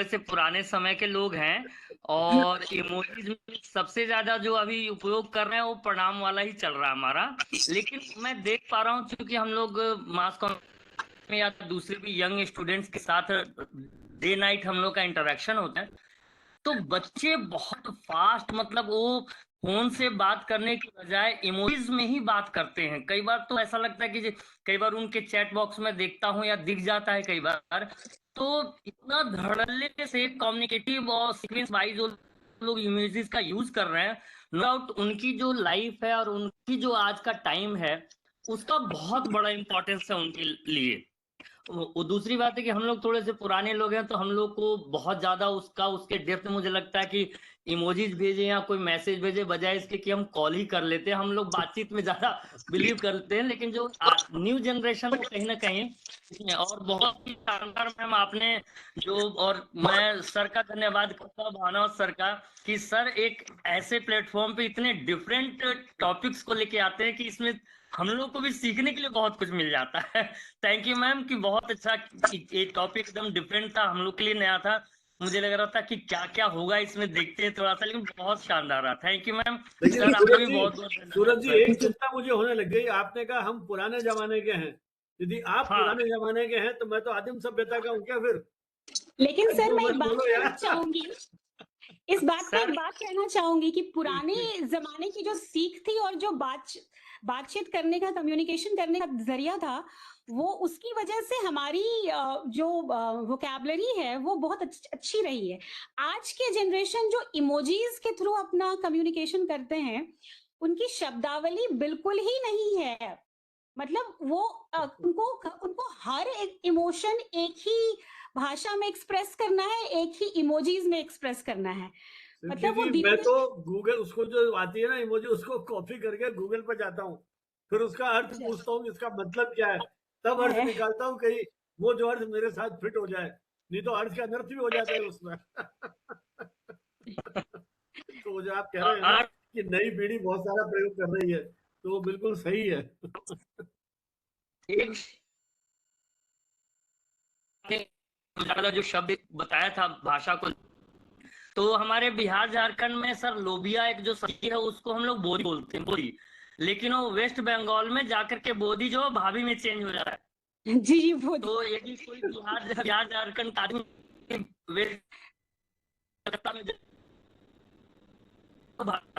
से पुराने समय के लोग हैं और इमोजीज में सबसे ज्यादा जो अभी उपयोग कर रहे हैं वो प्रणाम वाला ही चल रहा है हमारा। लेकिन मैं देख पा रहा हूँ क्योंकि हम लोग मास कॉम में या दूसरे भी यंग स्टूडेंट्स के साथ डे नाइट हम लोग का इंटरेक्शन होता है, तो बच्चे बहुत फास्ट, मतलब वो फोन से बात करने की बजाय इमोजीज में ही बात करते हैं। कई बार तो ऐसा लगता है कि कई बार उनके चैट बॉक्स में देखता हूँ या दिख जाता है कई बार, तो इतना धड़ल्ले से कम्युनिकेटिव और सीक्वेंस वाइज लोग इमोजीज का यूज कर रहे हैं। नो डाउट उनकी जो लाइफ है और उनकी जो आज का टाइम है उसका बहुत बड़ा इंपॉर्टेंस है उनके लिए। वो दूसरी बात है कि हम लोग थोड़े से पुराने लोग हैं तो हम लोग को बहुत ज्यादा उसके डेप्थ में मुझे लगता है कि इमोजीज भेजे या कोई मैसेज भेजे बजाय इसके कि हम कॉल ही कर लेते हैं। हम लोग बातचीत में ज्यादा बिलीव करते हैं, लेकिन जो न्यू जनरेशन वो कहीं ना कहीं इसमें। और बहुत ही शानदार मैम आपने जो, और मैं सर का धन्यवाद करता हूँ भानुवास सर का, कि सर एक ऐसे प्लेटफॉर्म पे इतने डिफरेंट टॉपिक्स को लेके आते हैं कि इसमें हम लोग को भी सीखने के लिए बहुत कुछ मिल जाता है। थैंक यू मैम कि बहुत अच्छा, एक टॉपिक एकदम डिफरेंट था, हम लोग के लिए नया था। मुझे लग रहा था कि क्या क्या होगा इसमें, देखते हैं थोड़ा सा, लेकिन बहुत शानदार रहा। Thank you ma'am. सर आपका भी बहुत बहुत सूरज जी, एक चिंता मुझे होने लग गई। आपने कहा हम पुराने जमाने के हैं, यदि आप पुराने जमाने के हैं तो मैं तो आदिम सभ्यता का हूँ क्या फिर? लेकिन सर मैं एक बात कहना चाहूंगी, इस बात पे एक बात कहना चाहूंगी कि पुराने जमाने की जो सीख थी और जो बातचीत करने का, कम्युनिकेशन करने का जरिया था, वो उसकी वजह से हमारी जो वोकैबुलरी है वो बहुत अच्छी रही है। आज के जनरेशन जो इमोजीज के थ्रू अपना कम्युनिकेशन करते हैं, उनकी शब्दावली बिल्कुल ही नहीं है। मतलब वो उनको हर एक इमोशन एक ही भाषा में एक्सप्रेस करना है, एक ही इमोजीज में एक्सप्रेस करना है। मतलब वो मैं तो गूगल, उसको जो आती है ना इमोजी, उसको कॉपी करके गूगल पर जाता हूँ, फिर उसका अर्थ पूछता हूँ इसका मतलब क्या है, तब अर्थ निकालता हूँ, कहीं वो जो अर्थ मेरे साथ फिट हो जाए, नहीं तो अर्थ का अनर्थ भी हो जाता है उसमें। तो जो आप कह रहे हैं ना कि नई पीढ़ी बहुत सारा प्रयोग कर रही है, तो वो बिल्कुल सही है। जो शब्द बताया था भाषा को, तो हमारे बिहार झारखंड में सर लोबिया एक जो सब्जी है उसको हम लोग बोरी बोलते हैं, बोरी। लेकिन वो वेस्ट बंगाल में जाकर के बोदी जो भाभी में चेंज हो जाता है। जी बोदी। तो यदि कोई बिहार झारखंड का आदमी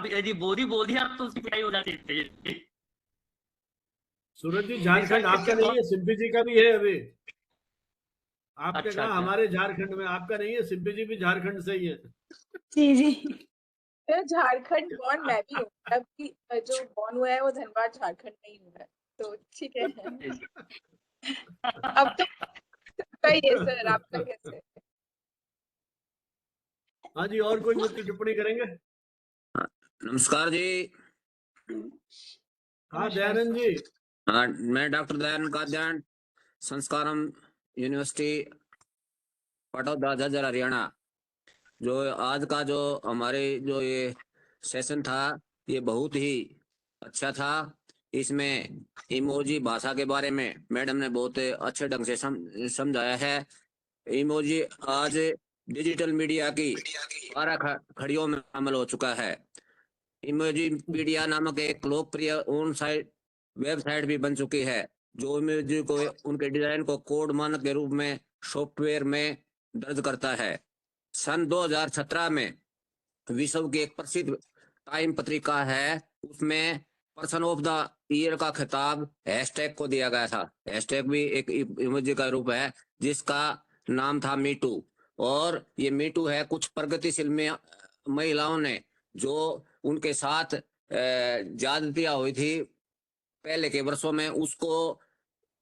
यदि बोदी बोल दिया तो उसकी पिटाई हो जाती है। सूरज जी, झारखंड आपका नहीं है, सिम्पी जी का भी है अभी। आपने कहा हमारे झारखंड में, आपका नहीं है, सिम्पी जी भी झारखंड से ही है। जी झारखंड बॉर्न मैं भी हूँ, अभी जो बॉर्न हुआ है वो धनबाद झारखंड में ही हुआ है, तो ठीक है। अब तो बताइए सर, आपका कैसे? हाँ जी, और कोई मित्र टिप्पणी करेंगे? नमस्कार जी। हाँ दयानंद जी। हाँ, मैं डॉक्टर दयानंद काद्यान, संस्कारम यूनिवर्सिटी पटौदा झज्जर हरियाणा। जो आज का जो हमारे जो ये सेशन था, ये बहुत ही अच्छा था। इसमें इमोजी भाषा के बारे में मैडम ने बहुत अच्छे ढंग से समझाया है। इमोजी आज डिजिटल मीडिया की 12 खड़ियों में शामिल हो चुका है। इमोजी मीडिया नामक एक लोकप्रिय ऑन साइट वेबसाइट भी बन चुकी है, जो इमोजी को उनके डिजाइन को कोड मानक के रूप में सॉफ्टवेयर में दर्ज करता है। सन 2017 में विश्व की एक प्रसिद्ध टाइम पत्रिका है, उसमें पर्सन ऑफ द ईयर का खिताब हैशटैग को दिया गया था। हैशटैग भी एक इमोजी का रूप है, जिसका नाम था मीटू। और ये मीटू है कुछ प्रगतिशील महिलाओं ने जो उनके साथ ज्यादतियां हुई थी पहले के वर्षों में, उसको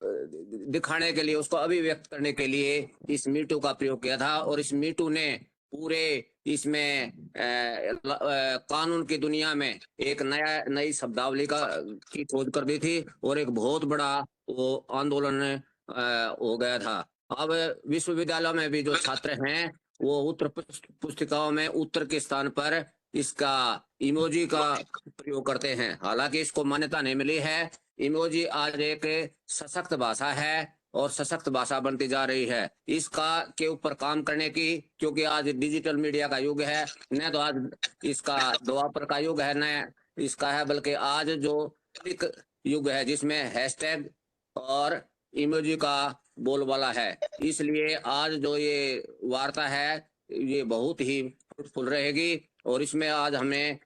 दिखाने के लिए, उसको अभिव्यक्त करने के लिए इस मीटू का प्रयोग किया था। और इस मीटू ने पूरे इसमें कानून की दुनिया में एक नई शब्दावली की खोज कर दी थी, और एक बहुत बड़ा वो आंदोलन हो गया था। अब विश्वविद्यालय में भी जो छात्र हैं, वो उत्तर पुस्तिकाओं में उत्तर के स्थान पर इसका इमोजी का प्रयोग करते हैं। हालांकि इसको मान्यता नहीं मिली है। इमोजी आज एक सशक्त भाषा है और सशक्त भाषा बनती जा रही है। इसका के ऊपर काम करने की, क्योंकि आज डिजिटल मीडिया का युग है, न तो आज इसका द्वापर का युग है, न इसका है, बल्कि आज जो एक युग है जिसमें हैशटैग और इमोजी का बोलबाला है। इसलिए आज जो ये वार्ता है, ये बहुत ही फ्रूटफुल रहेगी। और इसमें आज हमें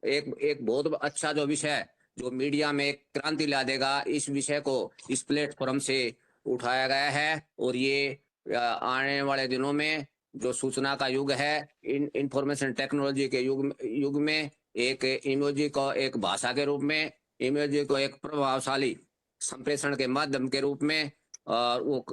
एक बहुत अच्छा जो विषय जो मीडिया में एक क्रांति ला देगा, इस विषय को इस प्लेटफॉर्म से उठाया गया है। और ये आने वाले दिनों में जो सूचना का युग है, इंफॉर्मेशन टेक्नोलॉजी के युग में एक इमोजी को एक भाषा के रूप में, इमोजी को एक प्रभावशाली संप्रेषण के माध्यम के रूप में वो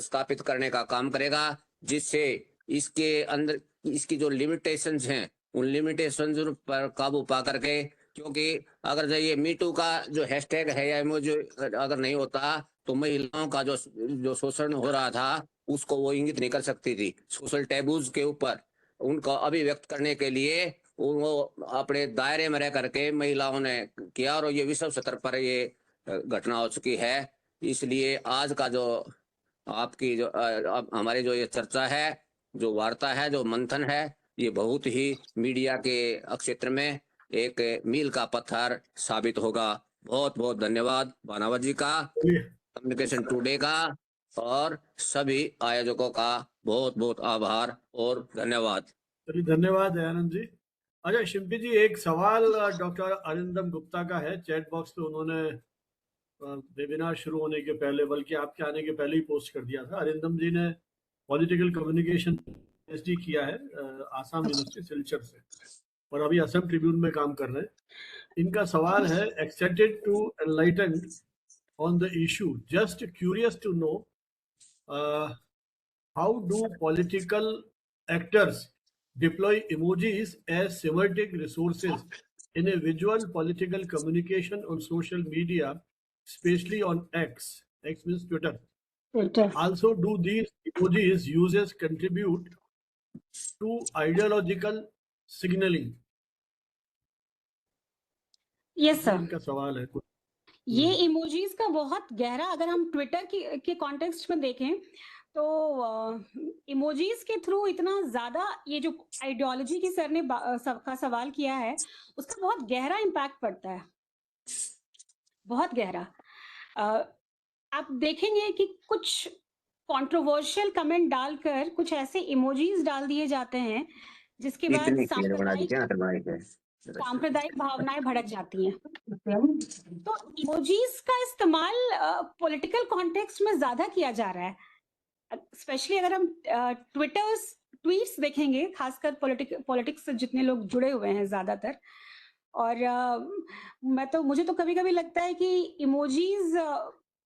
स्थापित करने का काम करेगा, जिससे इसके अंदर इसकी जो लिमिटेशंस हैं, उन लिमिटेशंस पर काबू पा करके, क्योंकि अगर ये मीटू का जो हैशटैग है या इमोजी अगर नहीं होता, तो महिलाओं का जो शोषण हो रहा था उसको वो इंगित नहीं कर सकती थी। सोशल टैबूज के ऊपर उनको अभिव्यक्त करने के लिए वो अपने दायरे में रह करके महिलाओं ने किया, और ये विश्व स्तर पर ये घटना हो चुकी है। इसलिए आज का जो आपकी जो हमारी जो ये चर्चा है, जो वार्ता है, जो मंथन है, ये बहुत ही मीडिया के क्षेत्र में एक मील का पत्थर साबित होगा। बहुत बहुत धन्यवाद भानावत जी का, कम्युनिकेशन टुडे का, और सभी आयोजकों का बहुत बहुत आभार और धन्यवाद। धन्यवाद दयानंद जी। अच्छा शिल्पी जी, एक सवाल डॉक्टर अरिंदम गुप्ता का है, चैट बॉक्स पे उन्होंने वेबिनार शुरू होने के पहले, बल्कि आपके आने के पहले ही पोस्ट कर दिया था। अरिंदम जी ने पॉलिटिकल कम्युनिकेशन PhD किया है आसाम यूनिवर्सिटी सिलचर से, और अभी असम ट्रिब्यून में काम कर रहे हैं। इनका सवाल है, excited to enlighten on the issue, just curious to know how do political actors deploy emojis as semantic resources in a visual political communication on social media, especially on X. X means Twitter. Also, do these emojis uses contribute to ideological signaling? Yes sir, इनका सवाल है। ये emojis का बहुत गहरा, अगर हम Twitter के कॉन्टेक्स्ट में देखें तो इमोजीज के थ्रू इतना ज्यादा ये जो आइडियोलॉजी की सर ने का सवाल किया है, उसका बहुत गहरा इम्पैक्ट पड़ता है, बहुत गहरा। आप देखेंगे कि कुछ कंट्रोवर्शियल कमेंट डालकर कुछ ऐसे इमोजीज डाल दिए जाते हैं जिसके बाद सांप्रदायिक भावनाएं भड़क जाती हैं। तो इमोजीज का इस्तेमाल पॉलिटिकल कॉन्टेक्स्ट में ज्यादा किया जा रहा है, स्पेशली अगर हम ट्वीट्स देखेंगे, खासकर पॉलिटिक्स से जितने लोग जुड़े हुए हैं ज्यादातर। और मुझे तो कभी कभी लगता है कि इमोजीज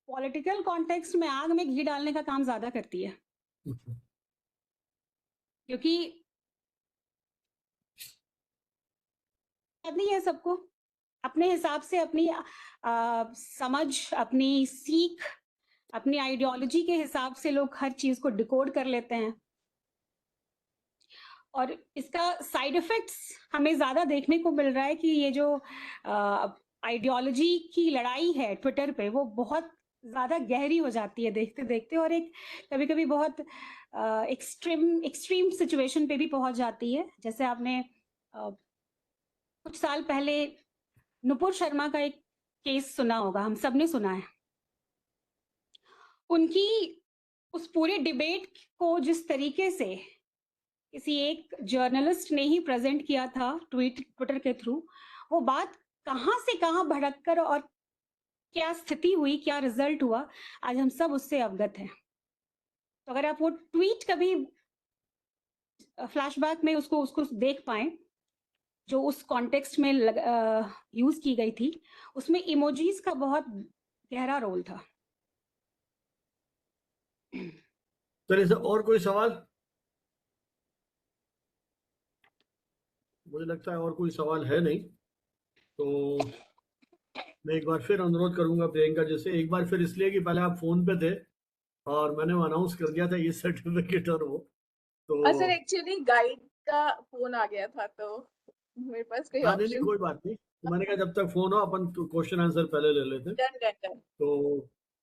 पॉलिटिकल कॉन्टेक्स्ट में आग में घी डालने का काम ज्यादा करती है, क्योंकि नहीं है सबको अपने हिसाब से अपनी समझ, अपनी सीख, अपनी आइडियोलॉजी के हिसाब से लोग हर चीज को डिकोड कर लेते हैं, और इसका साइड इफेक्ट्स हमें ज्यादा देखने को मिल रहा है कि ये जो आइडियोलॉजी की लड़ाई है ट्विटर पे, वो बहुत ज्यादा गहरी हो जाती है देखते देखते, और एक कभी कभी बहुत एक्सट्रीम सिचुएशन पे भी पहुंच जाती है। जैसे आपने कुछ साल पहले नुपुर शर्मा का एक केस सुना होगा, हम सब ने सुना है। उनकी उस पूरे डिबेट को जिस तरीके से किसी एक जर्नलिस्ट ने ही प्रेजेंट किया था ट्विटर के थ्रू, वो बात कहां से कहां भड़क कर और क्या स्थिति हुई, क्या रिजल्ट हुआ, आज हम सब उससे अवगत हैं। तो अगर आप वो ट्वीट कभी फ्लैशबैक में उसको देख पाए, जो उस कॉन्टेक्स्ट में यूज की गई थी, उसमें इमोजीज का बहुत गहरा रोल था। चलिए सर, और कोई सवाल? मुझे लगता है और कोई सवाल है नहीं, तो मैं एक बार फिर अनुरोध करूंगा प्रियंका जी से, एक बार फिर इसलिए कि पहले आप फोन पे थे और मैंने अनाउंस कर दिया था ये सर्टिफिकेट और वो, तो सर एक्चुअली गाइड का फोन आ गया था, तो मेरे पास कोई हाँ नहीं ऑप्शन। कोई बात नहीं, तो मैंने कहा जब तक फोन हो अपन क्वेश्चन आंसर पहले ले लेते हैं, डन डन डन। तो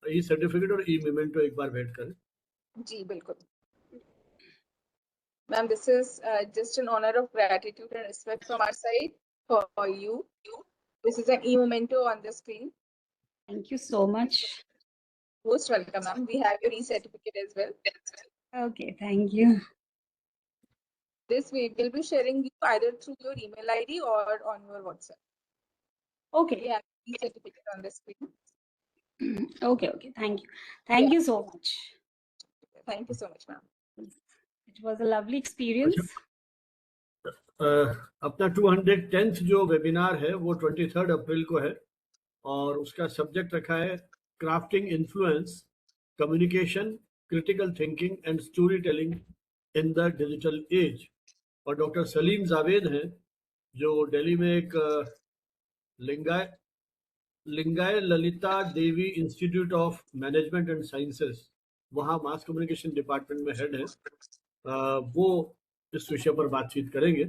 ई सर्टिफिकेट और ई मेमेंटो एक बार भेंट करें। जी बिल्कुल ma'am, this is just an honour of gratitude and respect from our side for you. This is an e memento on the screen. Thank you so much. Most welcome, ma'am. We have your e-certificate as well. Okay, thank you. This we will be sharing you either through your email ID or on your WhatsApp. Okay We have e-certificate on the screen. Okay okay, thank you so much. Thank you so much, ma'am. It was a lovely experience. अपना 210th जो webinar है वो 23 अप्रैल को है, और उसका subject रखा है crafting influence, communication, critical thinking and story telling in the digital age. और डॉक्टर सलीम जावेद हैं जो दिल्ली में एक Lingaya Lalita Devi institute of management and sciences, वहाँ मास कम्युनिकेशन डिपार्टमेंट में हेड है, वो इस विषय पर बातचीत करेंगे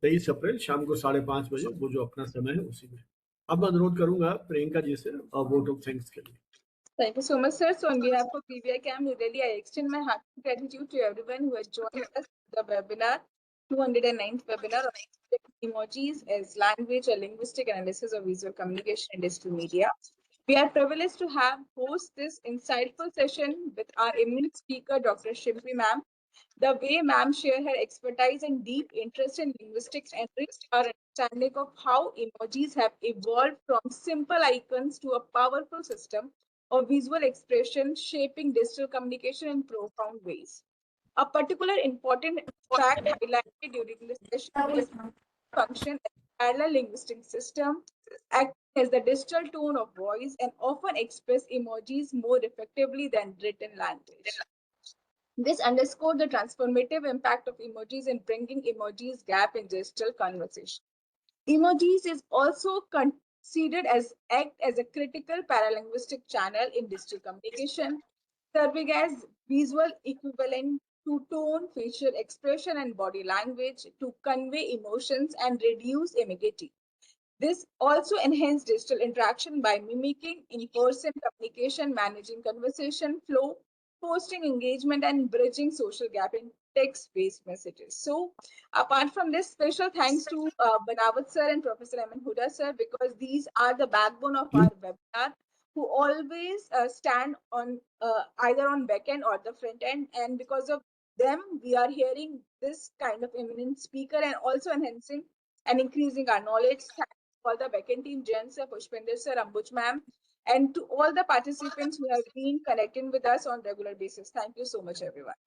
23 अप्रैल शाम को 5:30 बजे, वो जो अपना समय है उसी में। अब मैं अनुरोध करूंगा प्रियंका जी से और वोट ऑफ थैंक्स के लिए। Thank you so much, sir. So on behalf of PBI CAM New Delhi, I extend my hearty gratitude to everyone who has joined us in the webinar, 209th webinar on emojis as language or linguistic analysis of visual communication in digital media. We are privileged to have host this insightful session with our eminent speaker, Dr. Shimpi ma'am. The way ma'am shared her expertise and deep interest in linguistics enriched our understanding of how emojis have evolved from simple icons to a powerful system of visual expression, shaping digital communication in profound ways. A particular important fact highlighted during this session is function as a parallel linguistic system, acting as the digital tone of voice and often express emojis more effectively than written language. This underscored the transformative impact of emojis in bringing emojis gap in digital conversation. Emojis is also considered as act as a critical paralinguistic channel in digital communication, serving as visual equivalent to tone, facial expression, and body language to convey emotions and reduce ambiguity. This also enhances digital interaction by mimicking in-person communication, managing conversation flow, fostering engagement, and bridging social gap in text-based messages. So, apart from this, special thanks to Banawat sir and Professor Aman Huda sir, because these are the backbone of our webinar, who always stand on either on back end or the front end, and because of them, we are hearing this kind of eminent speaker and also enhancing and increasing our knowledge. All the backend team, Jen sir, Pushpinder sir, Ambuj ma'am, and to all the participants who have been connecting with us on regular basis. Thank you so much, everyone.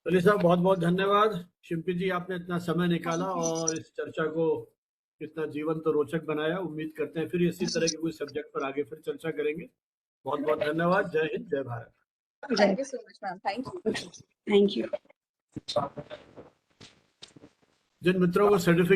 चलिए साहब, बहुत बहुत धन्यवाद। शिल्पी जी, आपने इतना समय निकाला और इस चर्चा को इतना जीवंत और रोचक बनाया। उम्मीद करते हैं फिर इसी तरह के कोई सब्जेक्ट पर आगे फिर चर्चा करेंगे। बहुत बहुत धन्यवाद। जय हिंद, जय Bharat. Thank you so much, ma'am. Thank you. Thank you. जिन मित्रों को सर्टिफिकेट